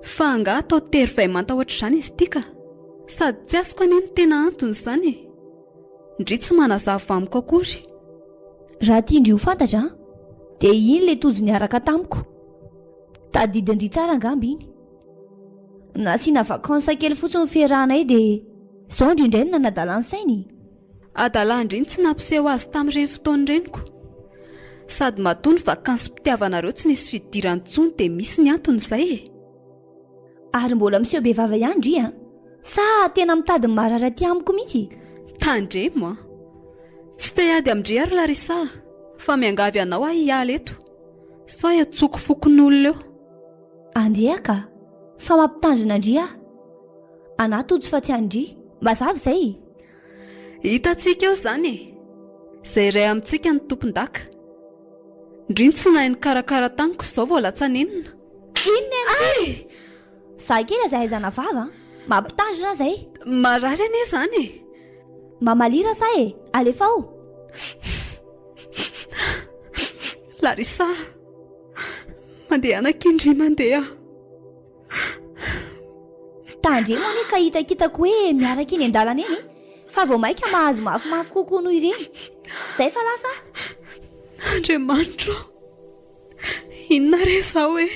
Fa anga atao tery manta ohatr'izany izy tika. Sady tsy azoko anie ny tena antony izany e. Ndry tsy manazava amiko akory. Raha tindry ho fantatra dia iny le tojo niaraka tamiko. Tadidindry tsara angamby iny. Nasiana vakansa kely fotsiny fiarahanay dia zao indrindray no nanadala ny sainy. Adala Andry tsy nampiseho azy tamin'ireny fotoana reniko. Sady matony vakansy mpitiavanareo tsy nisy fidirany intsony dia misy ny antony izay e. Ary mbola miseho be vava ihany Andry a. Sa tena mitady marara ty amiko mihitsy. Tandremo a. Tsy te ady amindry ary Larisa. Fa miangavy anao ahy hiala eto. Sao atsoko fokon'olona eo. Andeha ka. Fa mampitandrina Andry a. Anahy tojo fa tsy Andry. Mazava izay. Hitantsika eo izany e. Izay iray amintsika ny tompon-daka. Ndry tsy nahay ny karakara taniko izao vao latsanenina. Inona e? Za kely azahaizana vava. Mampitandrina izay. Marary anie izany e. Mamalira sa e. Alefa ao. Larisa. Mandeha anakindry mandeha. Tandre moa ny ka hitakitako hoe miaraka iny an-dalana eny. Fa vao maika mahazo mafimafy kokoa noho ireny. Zay fa lasa. Andriamanitro. Inona re sao e?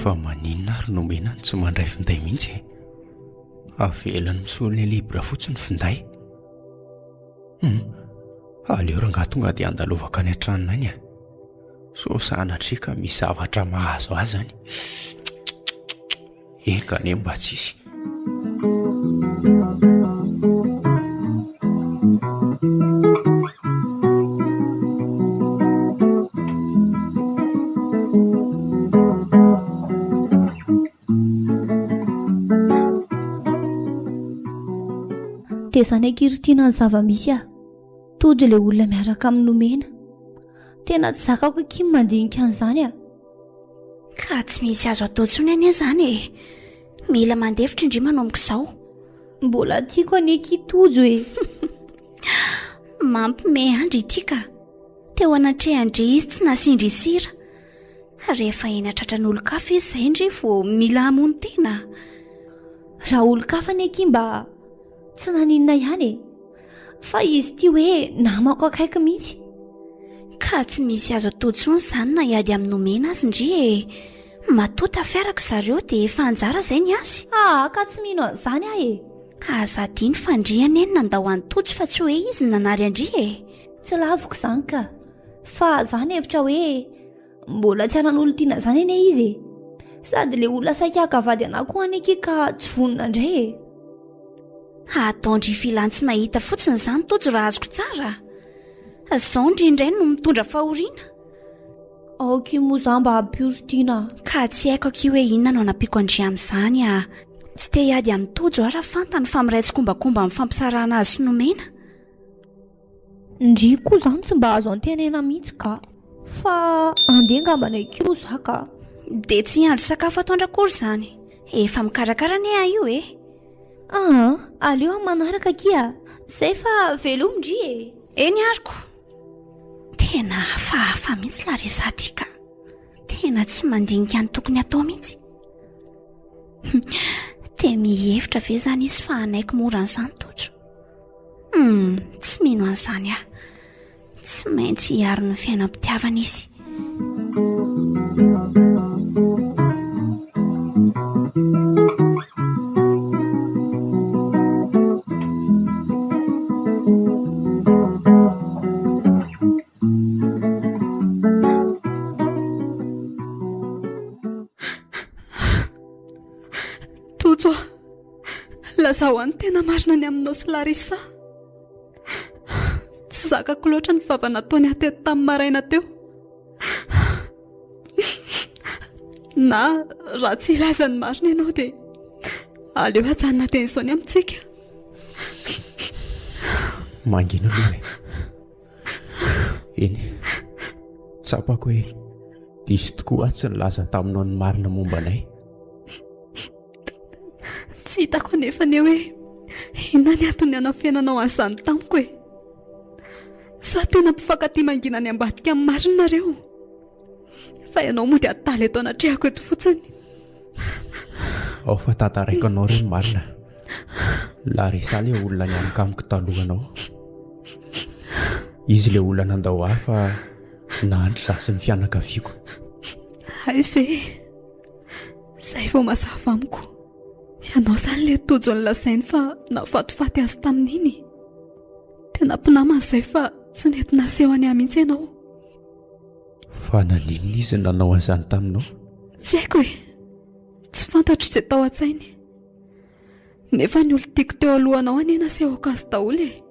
Fa maninona ary nomena ny tsy mandray finday mihitsy e. Avelany misolo ny libra fotsiny finday. Aleo rangaha tonga dia andalovaka any an-tranonany a. So sanatrika misy zavatra mahazo azy any. Eka ane mba tsisy. Tezana kiritiana ny zava-misy a. Tojo le olona miaraka amin'ny nomena. Tena tsy zakako kimy mandinika an'izany a. Ka tsy misy azo atao tsony anie izany e. Mila mandefitra indry manomboka izao. Mbola tiako anie kitojo e. Mampime Andry ity ka. Teo anatreha Andry izy tsy nasindry sira. Rehefa eny atratran'olo-kafa izy izay indry vao mila hamono tena. Raha olo-kafa anie ky mba tsy naninona ihany e. Fa izy ty hoe namako akaiky mihitsy. Ka tsy misy azo atao tsony izany na hiady amin'ny nomena azy indry e. Matota fiaraka zareo dia efa anjara izay ny azy. Ka tsy mino an'izany ahy e. Azadiny fandriana eny nandao antojo fa tsy hoe izy nanary Andry e. Tsy lavoko izany ka. Fa zany hevitra hoe mbola tsy anan'olo tiana izany anie izy e. Sady le olona saika vady anahy koa anie ka tsy vonona indray e. Ataondry filany tsy mahita fotsiny izany tojo raha azoko tsara. Izao indrindray no mitondra fahoriana. Aoky moa izany mba hampiritina. Ka tsy haiko aky hoe inona no anapiako Andry amin'izany a. Tsy te hiady amin'ny tojo ara fantany fa miray kombakomba amin'ny fampisarahana azy sy nomena. Ndry koa izany tsy mba azo antenena mihitsy ka. Fa andeha ngambana koa zaka. Dia tsy hiandry sakafo ataondra akory izany. Efa mikarakara ne ahy io e. Aleo manaraka kia. Zay fa veloma ndry e. Eny ariko. Tena hafahafa mihitsy Larisa ty ka. Tena tsy mandinika ny tokony atao mihitsy. Te mihevitra ve zany izy fa anaiko mora an'izany tojo. Tsy mino an'izany aho. Tsy maintsy hiaro ny fiainam-pitiavana izy. zaho any tena marina ny aminao sy Larisa. Tsy zakako loatra ny vava nataony ateto tamin'ny maraina teo. Na raha tsy ilaza ny marina ianao dia aleo hajanona teny izao ny amintsika. Mangina aloha eny tsapako hoe izy tokoa tsy nilaza taminao ny marina momba anay. Tsy hitako nefa ny hoe inona ny antony anao fiainanao an'izany tamiko e. Sa tena mpifankatia mangina ny ambadika amin'ny marina nareo, fa ianao moa dia ataly eto anatrehako eto fotsiny. Ao fa tantaraikanao ireny marina. Larisa ilay olona nianokamiko talohanao. Izy ilay olona nandao ahy fa nahandry zaho sy ny fianakaviako. Hay ve, izay vao mazava amiko. Ianao izany ilay tojo ny lasainy fa nafatifaty azy tamin'iny. Tena mpinamana izay fa tsy nety naseho any ahy mihitsy ianao. Fa naninona izy nanao an'izany taminao? Tsy haiko e, tsy fantatro izay tao an-tsainy. Nefa ny olo tiako teo alohanao any nasehoko azy daholo e.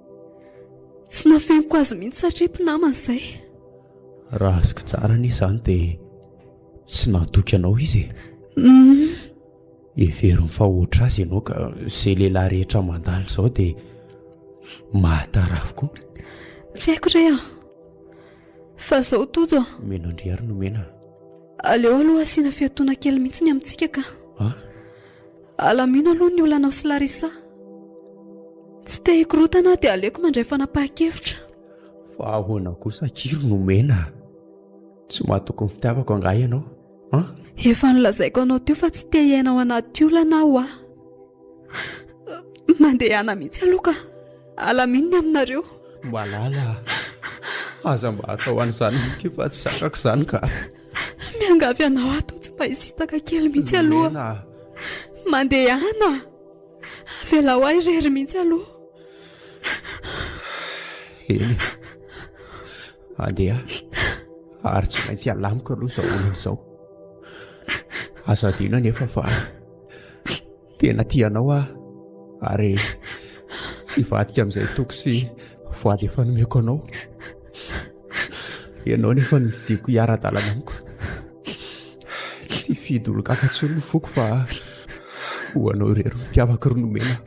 Tsy nafeniko azy mihitsy satria mpinamana izay. Raha azoko tsara ny izany dia tsy nahatoky anao izy e. Everiny fa ohatra azy ianao ka izay lehilahy rehetra mandalo izao dia mahatarafiko. Tsy haiko ray aho, fa izao tojo meno andriary no mena. aleo aloha asiana fiatoana kely mihitsy ny amintsika ka. Alamino aloha ny olanao sy Larisa. Tsy te hikorotana dia aleoko mandray fanapahan-kevitra. Fa ahoana kosa kiro no mena. Tsy mahatoky ny fitiavako angahy ianao. Efa nolazaiko anao teo fa tsy te hiainao anaty olana aho ah. Mandeha ana mihitsy aloha ka. Alamino ny aminareo. Malala. Aza mba atao an'izany mika fa tsy sakako izany ka. Miangavy anao ato tsy mba hisitaka kely mihitsy aloha. Mandeha ana. Avela ho ahy irery mihitsy aloha. Eny. Andeha. Ary tsy maintsy alamiko aloha izao olona izao. Aza adino nefa fa tena tianao aho. Ary tsy vadika amin'izay toko sy voady efa nomeko anao. Ianao nefa nividiko hiara-dalana amiko. Tsy fidy olo kafa-tsony ny foko fa ho anao irery mitiavako ronomena.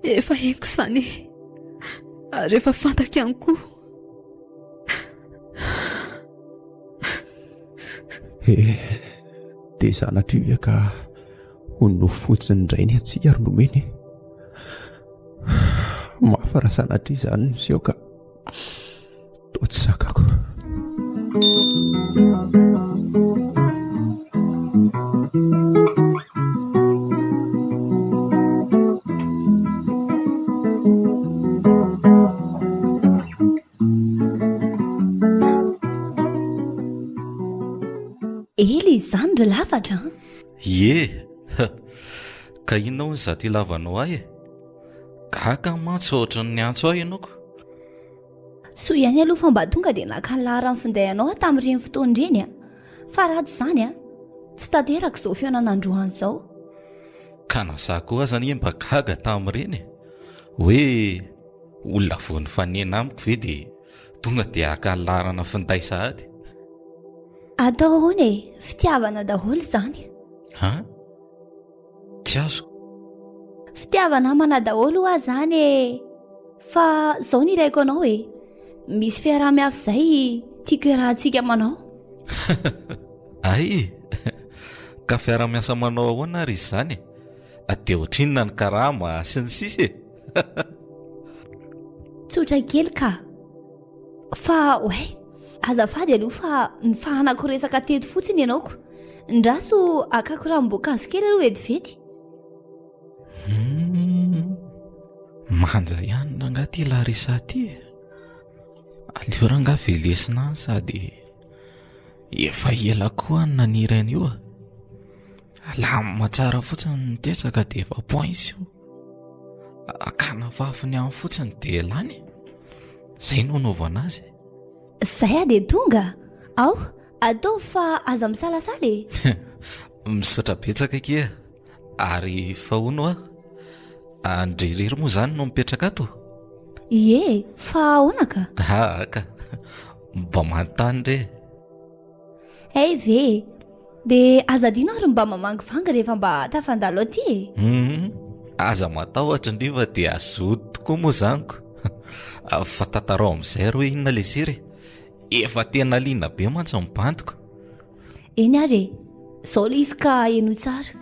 Efa henoko izany. Ary efa fantako ihany koa. Dia zanatria ka ho nofo fotsiny indray ny antsika ronomeny. Mafy raha sanatria izany miseho ka toa tsy sakako. Ely izany ry lafatra. Ye, ka inao ny zaty lavanao ahy e. Gaga mantsy ohatra ny antso ahy ianao ko. So ihany aloha fa mba tonga dia naka ny lahara ny finday anao tamin'ireny fotoana ireny a. Fa ratsy izany a, tsy tanteraka izao fiainan'androany izao. Ka nazako aza ny mba gaga tamin'ireny hoe olona voany fanena amiko ve dia tonga dia aka ny laharana finday sahady. Atao ahoana e, fitiavana daholo izany. Tsy azo. Fitiavana mana daholo aho izany e. Fa izao ny ilaiko anao e. Misy fiaraha-miafy izay tiako iarahantsika manao. Ay, ka fiara-miasa manao ahoana ary izany? Dia ohatrinona ny karama sy ny sisa e. Tsotra kely ka. Fa oe, azafady aloha fa ny fahanako resaka teto fotsiny ianaoko. Ndraso akako ranom-boankazo kely aloha edivety. Manja ihany ranga ty Larisa ty. Aleo ranga velesina sady efa ela koa ny nanirany io. Lamina tsara fotsiny nitetsaka dia efa pointsy io. Akana vafiny amin'ny fotsiny dia lany. Zay no anaovana azy. Zay a dia tonga. Ao, atao fa aza misalasala e. Misaotra betsaka kia. Ary fahono aho Andry rery moa zany no mipetraka ato? Ie, fa ahoana ka? Ka mba manontany re. Ve dia azadina ary mba mamangivanga rehefa mba tafandalo aty Aza matahotra ndriva dia azody tokoa moa zaniko. Fa tantarao amin'izay ro inona le sery, efa tena liana be mantsy mibantiko. Eny ary zao le izy ka eno tsara.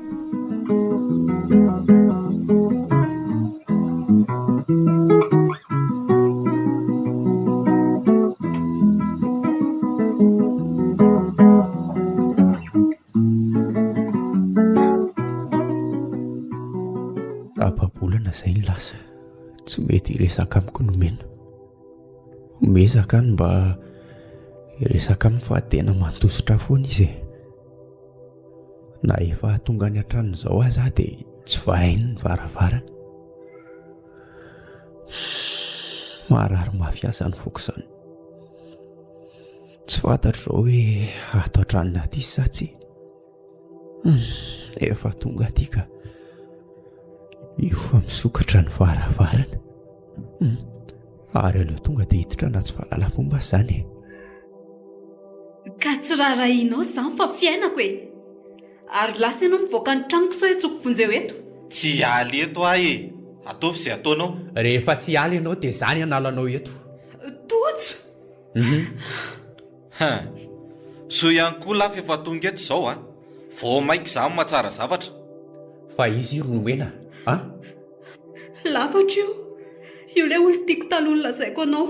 Apabolana izay ny lasa tsy mety hiresaka amiko nomena. Mezaka ny mba hiresaka amin'ny fa tena mantositra foana izy. Na efa tonga ny an-trano izao aza dia tsy vahainy ny varavarana. Marary mafiasa ny foko izany. Tsy fantatro izao hoe ato an-tranony aty sa tsy. Efa tonga aty ka io fa misokatra ny varavarana. Ary aleo tonga dia hiditra na tsy fahalalam-pomba izany. Ka tsy raharahinao izany fa fiainako e. Ary lasa ianao mivoaka ny tranoko sao etsoko vonjeo eto. Tsy aly eto ahy ataovy izay ataonao. Rehefa tsy aly ianao dia izany analanao eto. Tojo. So ihany koa lafa efa tonga eto izao vao maika izany mahatsara zavatra. Fa izy Romena Lafatra io ilay olo tiako taloha lazaiko anao.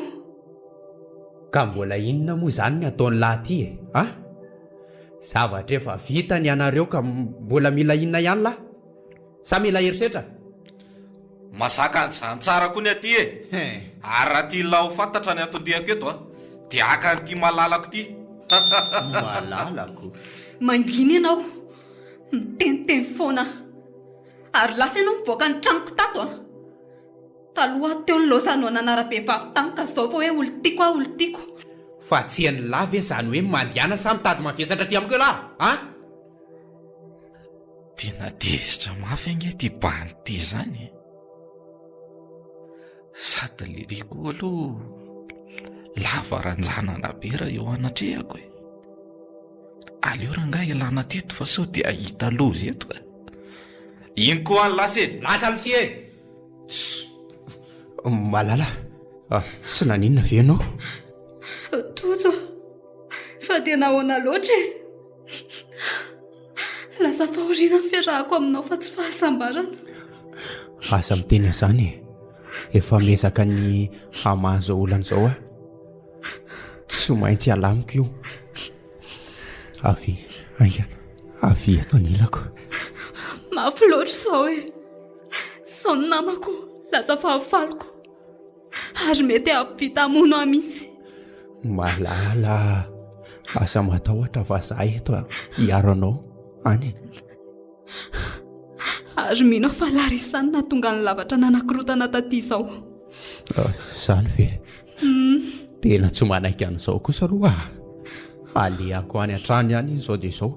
Ka mbola inona moa izany ny ataony lahy ity zavatra efa vita ny anareo ka mbola mila inona ihany lahy? Sa mila heritreritra? Masaka an'izany tsara koa ny aty ary raha tia laho fantatra ny atodiako eto dia aka an'ity malalako ity. Malalako? Mangina ianao, miteniteny foana. Ary lasa ianao mivoaka ny tranoko tato taloha teo ny losanao nanara-behivavy tany ka izao fa hoe olo tiako. Fa tsy any lava e izany hoe mandiana sa mitady mavesatra aty amiko lahy Tena dezitra mafy ange ty bany ty zany. Sady liriko aloha lava ranjanana be raha eo anatrehako aleo ranga ilana teto fa sao dia hita lozy eto iny koa any lasa ty malala tsy naninona ve ianao? Tojo, fa dia nahoana loatra lasa fahoriana ny fiarahako aminao fa tsy fahasambarana. Asa miteny izany efa mezaka ny hamahan'izao olana izao tsy maintsy halamiko io. Avy eto anilako. Mafy loatra sao sao ny namako lasa fahafaliko ary mety avita hamono ahy mihitsy. Malala, asa matahotra vazaha eto hiaranao any. Ary mino fa larisany na tonga ny lavatra nanakirotana taty izao. Izany ve? Tena tsy manaiky an'izao kosa aloha alehako any an-trano ihany izao dia izao.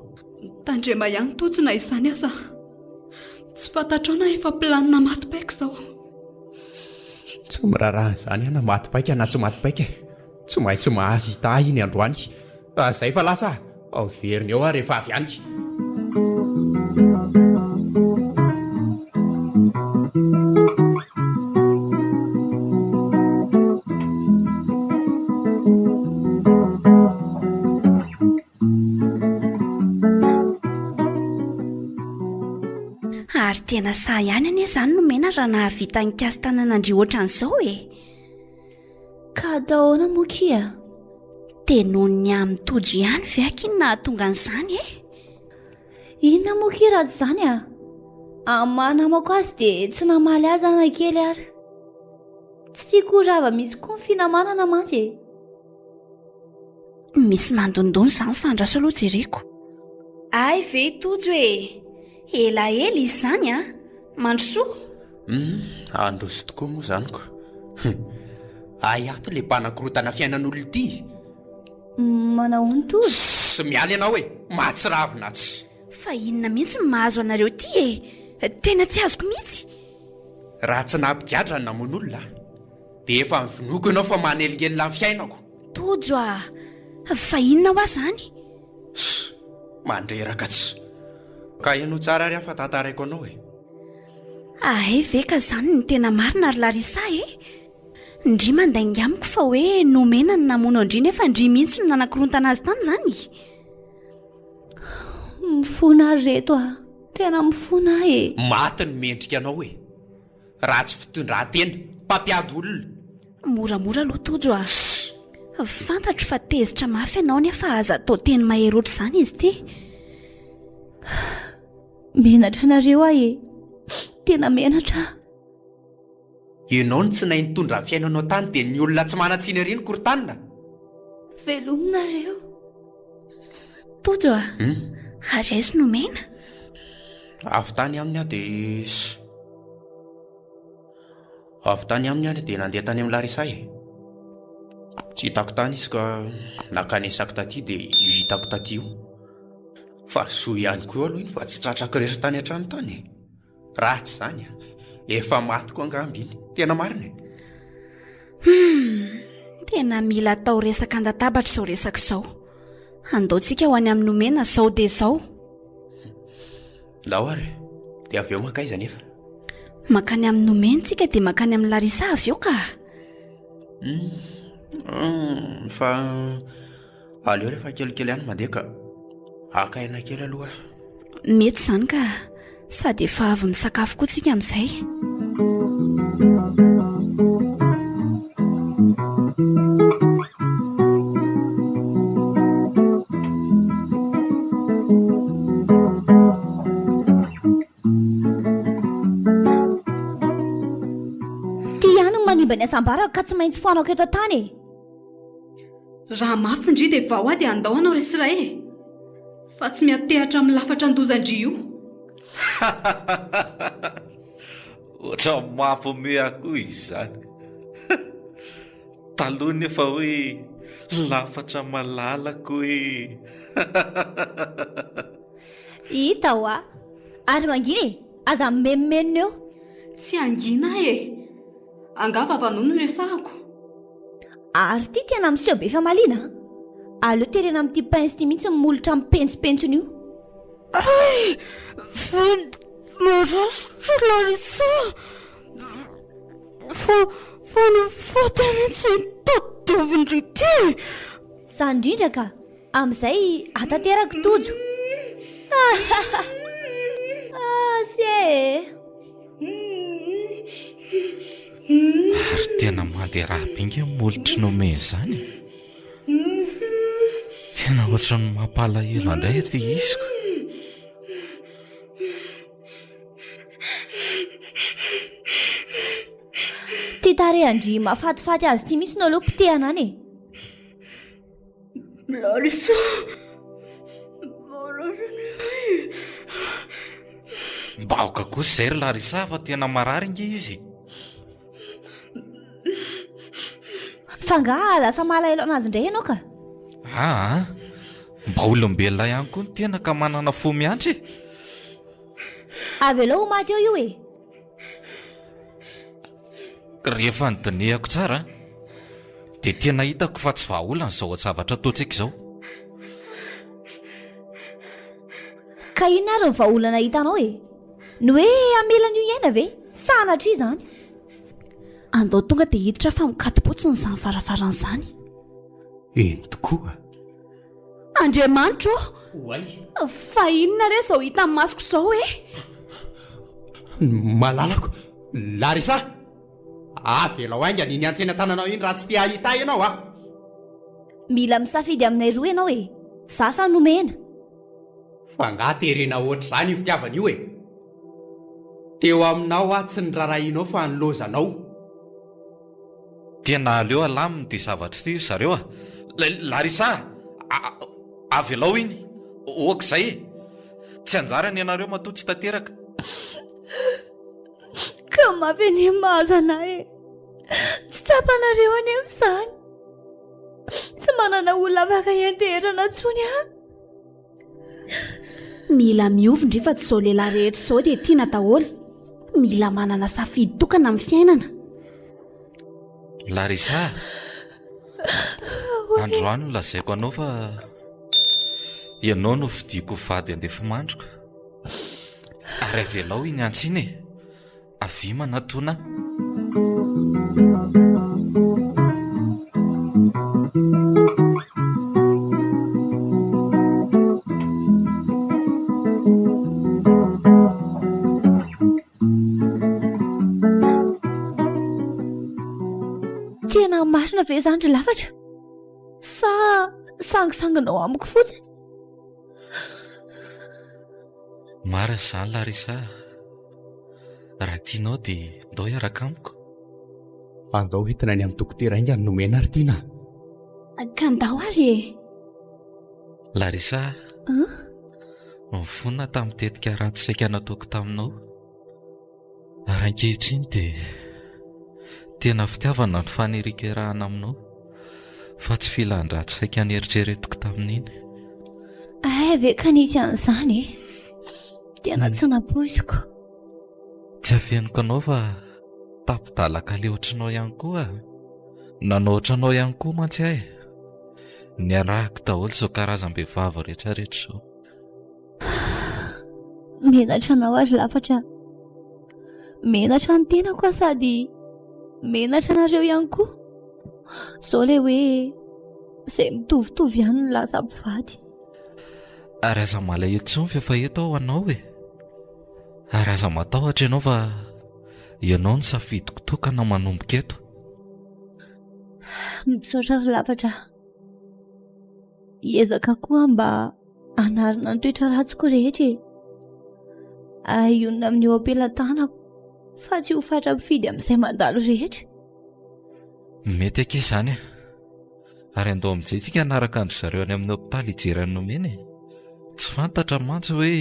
Tandrema ihany totsona izany aza. Tsy fantatrao na efa planina matipaika izao. Tsy miraraha izany na matipaika na tsy matipaika tsy maintsy mahahita ahy iny androany. Izay fa lasa veriny eo rehefa avy any. Ary tena sa ihany anie izany nomena raha nahavita ny kasy tanan'Andry ohatran'izao Ka dahoana moa kia? Tenony amin'ny tojo ihany ve akiny nahatonga an'izany Inona moa kia raha tsy izany Amanamako azy dia tsy namaly azy ana kely ary. Tsy tiako rava misy koa ny finamanana mantsy Misy mandondony izany fandraso aloha jereko. Ay ve tojo elaela izy izany mandrosoa. Androso tokoa moa izany ko. Ay ato le mpanakorotana fiainan'olona ity. Manao ny tojo. Sy miala ianao mahatsiravina tsy. Fa inona mihitsy mahazo anareo ity tena tsy azoko mihitsy. raha tsy nampigadra ny namon'olona dia efa minoko ianao fa manelingelina ny fiainako. Tojo fa inona ho azy zany? Mandreraka tsy ka ianao tsara ary afa tantaraiko anao e. Ve ka zany ny tena marina ry Larisa Ndry mandainga amiko fa hoe nomena ny namono Andry nefa Andry mihitsy no nanakorontana azy tany zany. Mifona reto tena mifona maty no mendrika anao raha tsy fitondran-tena mpampiady olona. Moramora aloha Tojo fantatro fa tezitra mafy ianao nefa aza atao teny mahery oatra zany izy ty. Menatra nareo tena menatra. Ianao ny tsy nahy nitondra ny fiainanao tany dia ny olona tsy manatsiny ery ny korontanina. Velominareo Tojo ary aizy nomena. Avy tany aminy dia dia nandeha tany amin'ny Larisa tsy hitako tany izy ka nakanesako taty dia io hitako taty io. Fa soa ihany koa aloha iny fa tsy tratrako rehetra tany an-trano tany. Ratsy zany efa maty koa angamby iny. Tena marina tena mila atao resaka andatabatra izao resaka izao. Andaontsika ho any amin'ny nomena zao dia zao. Ndao ary dia avy eo makaiza nefa makany amin'ny nomentsika dia makany amin'ny Larisa avy eo ka. Fa aleo rehefa kelikely ihany mandeha ka akaina kely aloha. Mety zany ka sady efa avy misakafo koa tsika amin'izay. Ny asambara ka tsy maintsy foanako eto tany raha mafy Ndry dia vao dia andao anao resiray fa tsy miatehatra amin'ny lafatra andozandry io. Oatra mampome akoho izy zany. Taloha nefa hoe lafatra malalako hita ary mangina aza mememeno eo. Tsy angina angava vanono resahako. Ary ty tena miseho be fa malina. Aleo terena amin'ity pince ty mihitsy molotra amin'ny pentsipentsony io. Larisa fanafotany tadovindry ty. Sandrindra ka amin'izay ataterako Tojo. Ary tena mandeha raha binga molotry nome zany. Tena ohatry ny mampalahelo andray ty isiko. Ty tare Andry mahafatifaty azy ty misy no aloha pitehanany Larisa mbaoka koa zay ry Larisa fa tena marary nge izy. Fanga lasa malahelo anazy indray ianao ka. Mba olombelona ihany koa ny tena ka manana fo miantry. Avy aloha maty eo io Rehefa nydinehako tsara dia tena hitako fa tsy vahaolana izao zavatra ataontsika izao. Ka inona ary ny vahaolana hitanao ny hoe amelana io iaina ve sanatra izany. Andao tonga dia hiditra fa mikatopotsiny izany farafaran'izany. Eny tokoa. Andriamanitro fa inona re izao hita amin'ny masoko izao malalako Larisa velao aingana iny antsena tananao iny raha tsy tia hahita ianao mila misafidy aminay roa ianao sasa nomena. Fa nga terena ohatr' izany io fitiavana io teo aminao tsy ny rarahinao fa nylozanao. Tena aleo alaminy dia zavatra ty zareo Larisa avelao iny okizay tsy anjarany ianareo matoa tsy tanteraka. Ka mafy any mahazo anay tsy tsapanareo any amin'izany tsy manana olona afaka hiantehrana ntsony mila miovy ndry fa tsy izao lehilahy rehetra izao dia tiana daholo. mila manana safidy tokana amin'ny fiainana. Larisa, androany no lazaiko anao fa ianao no fidiko vady andefy mandroko ary avelao iny antsiny avy manatona. Tena masina ve zany ry lafatra? Sa sangisanginao amiko fotsiny? Marina izany Larisa, raha tianao dia ndao hiaraka amiko. Andao hitina any amin'ny dokotera inga ny nomena ary tiana. Ka ndao ary e. Larisa, mifonina tamin'ny tetika ratsy saika nataoko taminao. Ary ankehitriny dia tena fitiavana ny fanirikerahana aminao fa tsy filan-dratsy saika nieritreretiko tamin'iny. Ve ka nisy an'izany e? Tena tsy napoiziko. Tsy afeniko anao fa tapidalaka le ohatranao ihany koa. Nanao ohatranao ihany koa mantsy ahy. Niarahako daholo izao karazam-behivavy rehetrarehetra izao. Menatra anao azy lafatra. Menatra ny tenako sady menatra anareo ihany koa. Izao le hoe izay mitovitovy ihany no lasa mpivady. Ary aza malahelo intsony fefaeto ao anao e. Ary aza matahotra ianao fa ianao ny safidiko tokana manomboka eto. Misaotra ry lafatra. Hiezaka koa mba hanarina ny toetra ratsiko rehetra e. Ahionina amin'ny eo ampelantanako fa tsy ho fatra-pifidy amin'izay mandalo rehetra. Mety ake izany e. Ary andao amin'izay hanaraka andro zareo any amin'ny hopitaly hijerany nomena e. Tsy fantatra mantsy hoe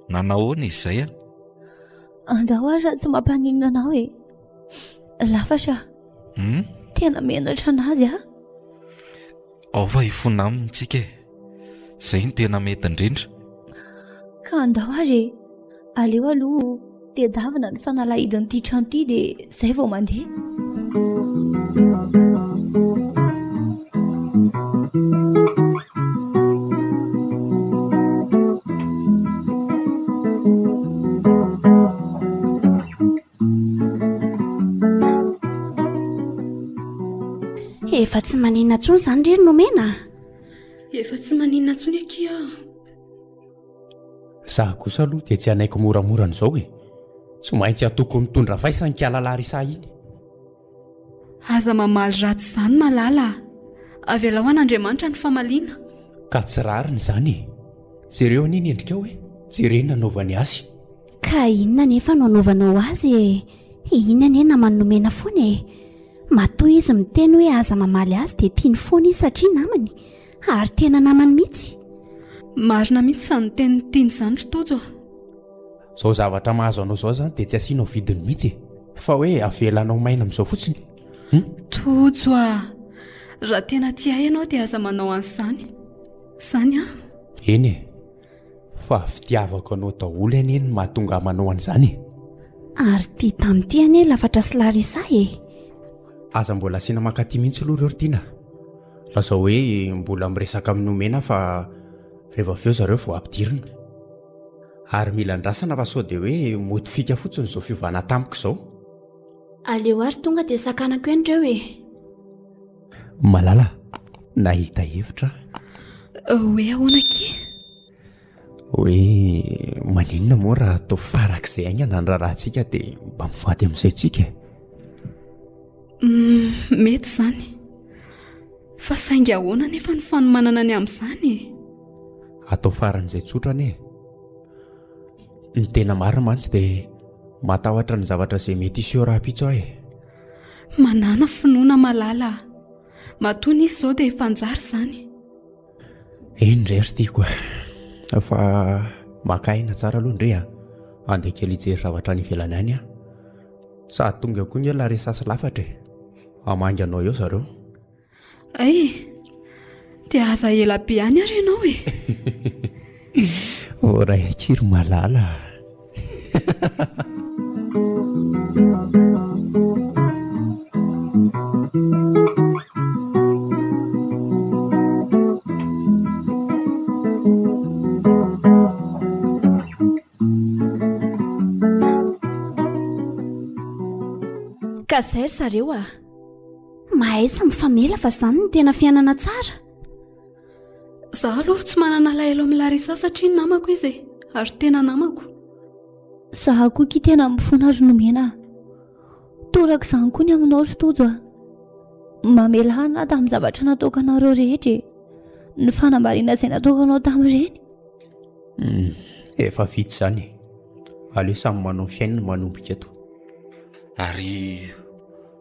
nanahoana izay a. Andao aza tsy mampaninona anao e. Lafatra. Tena menatra anazy a. Ao fa hifona aminy tsika e. Izay ny tena mety indrindra. Ka andao ary aleo aloha tedavina ny fanalahidin'ity trano ity dia izay vao mandeha. Efa tsy maninona intsony izany ry nomena. Efa tsy maninona intsony akia. Zaho kosa aloha dia tsy hanaiko moramorana izao e. Tsy maintsy atoko mitondra faisany kiala Larisa iny. Aza mamaly ratsy izany malala. Avela ho an'Andriamanitra ny famaliana. Ka tsy rariny izany e. Jereo aniny endrika ao e. Jerena nanaovany azy. Ka inona nefa no anaovanao azy e? Inona ne namany nomena foana e? Matoa izy miteny hoe aza mamaly azy dia tiany foana izy satria namany. Ary tena namany mihitsy. Marina mihitsy izany teny tiany izany tojo. Izao zavatra mahazo anao izao izany dia tsy asianao vidiny mihitsy e. Fa hoe avelanao maina amin'izao fotsiny. Tojo raha tena tia ianao dia aza manao an'izany. Izany a? Eny e. Fa fitiavako anao daholo eny ny mahatonga manao an'izany e. Ary tia tamin'ity ane lafatra sy Larisa e. Aza mbola asiana makaty mihitsy aloha ireo tiana. Lazao hoe mbola miresaka amin'ny nomena fa rehefa avy eo zareo vao ampidirina. Ary mila andrasana fa sao dia hoe mody fika fotsiny izao fiovana tamiko izao. Aleo ary tonga dia sakanako endreo e. Malala, nahita hevitra. Hoe ahoana akia? Hoe maninona moa raha atao farak'izay aingana ny rahantsika dia mba mivady amin'izay tsika. Mety izany. Fa saingy ahoana nefa ny fanomanana ny amin'izany. Atao faran'izay tsotra ane. Ny tena marina mantsy dia matahotra ny zavatra izay mety iseho raha ampitso ahy. Manana finoana malala. Matony izy izao dia efanjary izany. Eny indray ry tiako. Fa makaina tsara aloha indray a. Andeha kely hijery zavatra any ivelany any a. Sady tonga koa ny Larisa sy lafatra e. Hamangy anao eo zareo. Dia aza ela be any ary ianao e. Oray akiry malala. Ka zay ry zareo a, mahaiza mifamela fa izany no tena fiainana tsara. Zaho aloha tsy manana lahelo amin'ny Larisa satria namako izy ary tena namako. Zaho koa ki tena mifona azy nomena. Toraka izany koa ny aminao ry tojo a. Mamelana tamin'ny zavatra nataokanareo rehetra, ny fanambariana izay nataokanao tamin'ireny. Efa vita izany. Aleo samy manao fiainana manomboka eto. Ary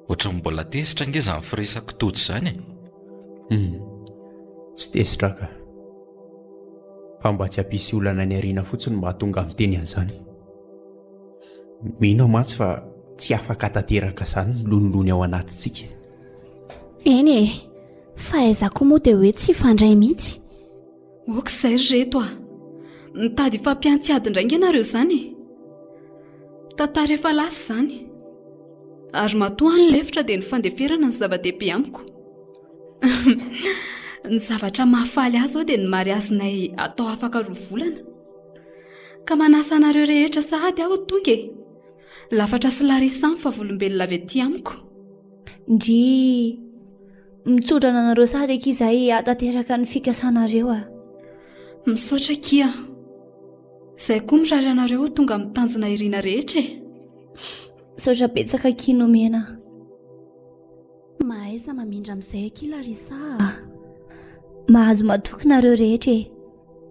ohatran'ny mbola tesitra nge izany firesaka tojo izany e? Tsy tesitra ka. Fa mba tsy hampisy olana ny ariana fotsiny mba hahatonga amin'ny teny an'izany. Mino mantsy fa tsy afaka tanteraka izany ny lonilony ao anatintsika. Eny e, fahaizako moa dia hoe tsy fandray mihitsy. Okizay reto a, mitady fampiantsiady indray nge ianareo izany. Tantara efa lasa izany. Ary matoa ny lefitra dia ny fandeferana ny zava-dehibe amiko. Ny zavatra mahafaly azy ao dia ny mariazinay atao afaka 2 volana. Ka manasa anareo rehetra sahady aho tonga e. Lafatra sy Larisa ny favolombelona avy aty amiko. Ndry mitsodrana anareo sahady ankizahay atateraka ny fikasanareo a. Misaotra kia. Izay koa mirary anareo tonga amin'ny tanjona irina rehetra e. Misaotra betsaka kia nomena. Mahaiza mamindra amin'izay aky Larisa. Mahazo matoky nareo rehetra e.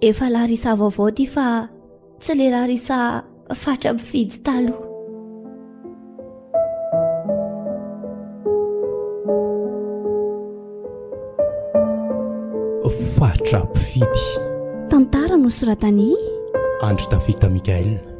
Efa Larisa vaovao ty fa tsy le Larisa Fatra-Pifidy taloha. Fatra-Pifidy. Tantara nosoratany Andry Mikael.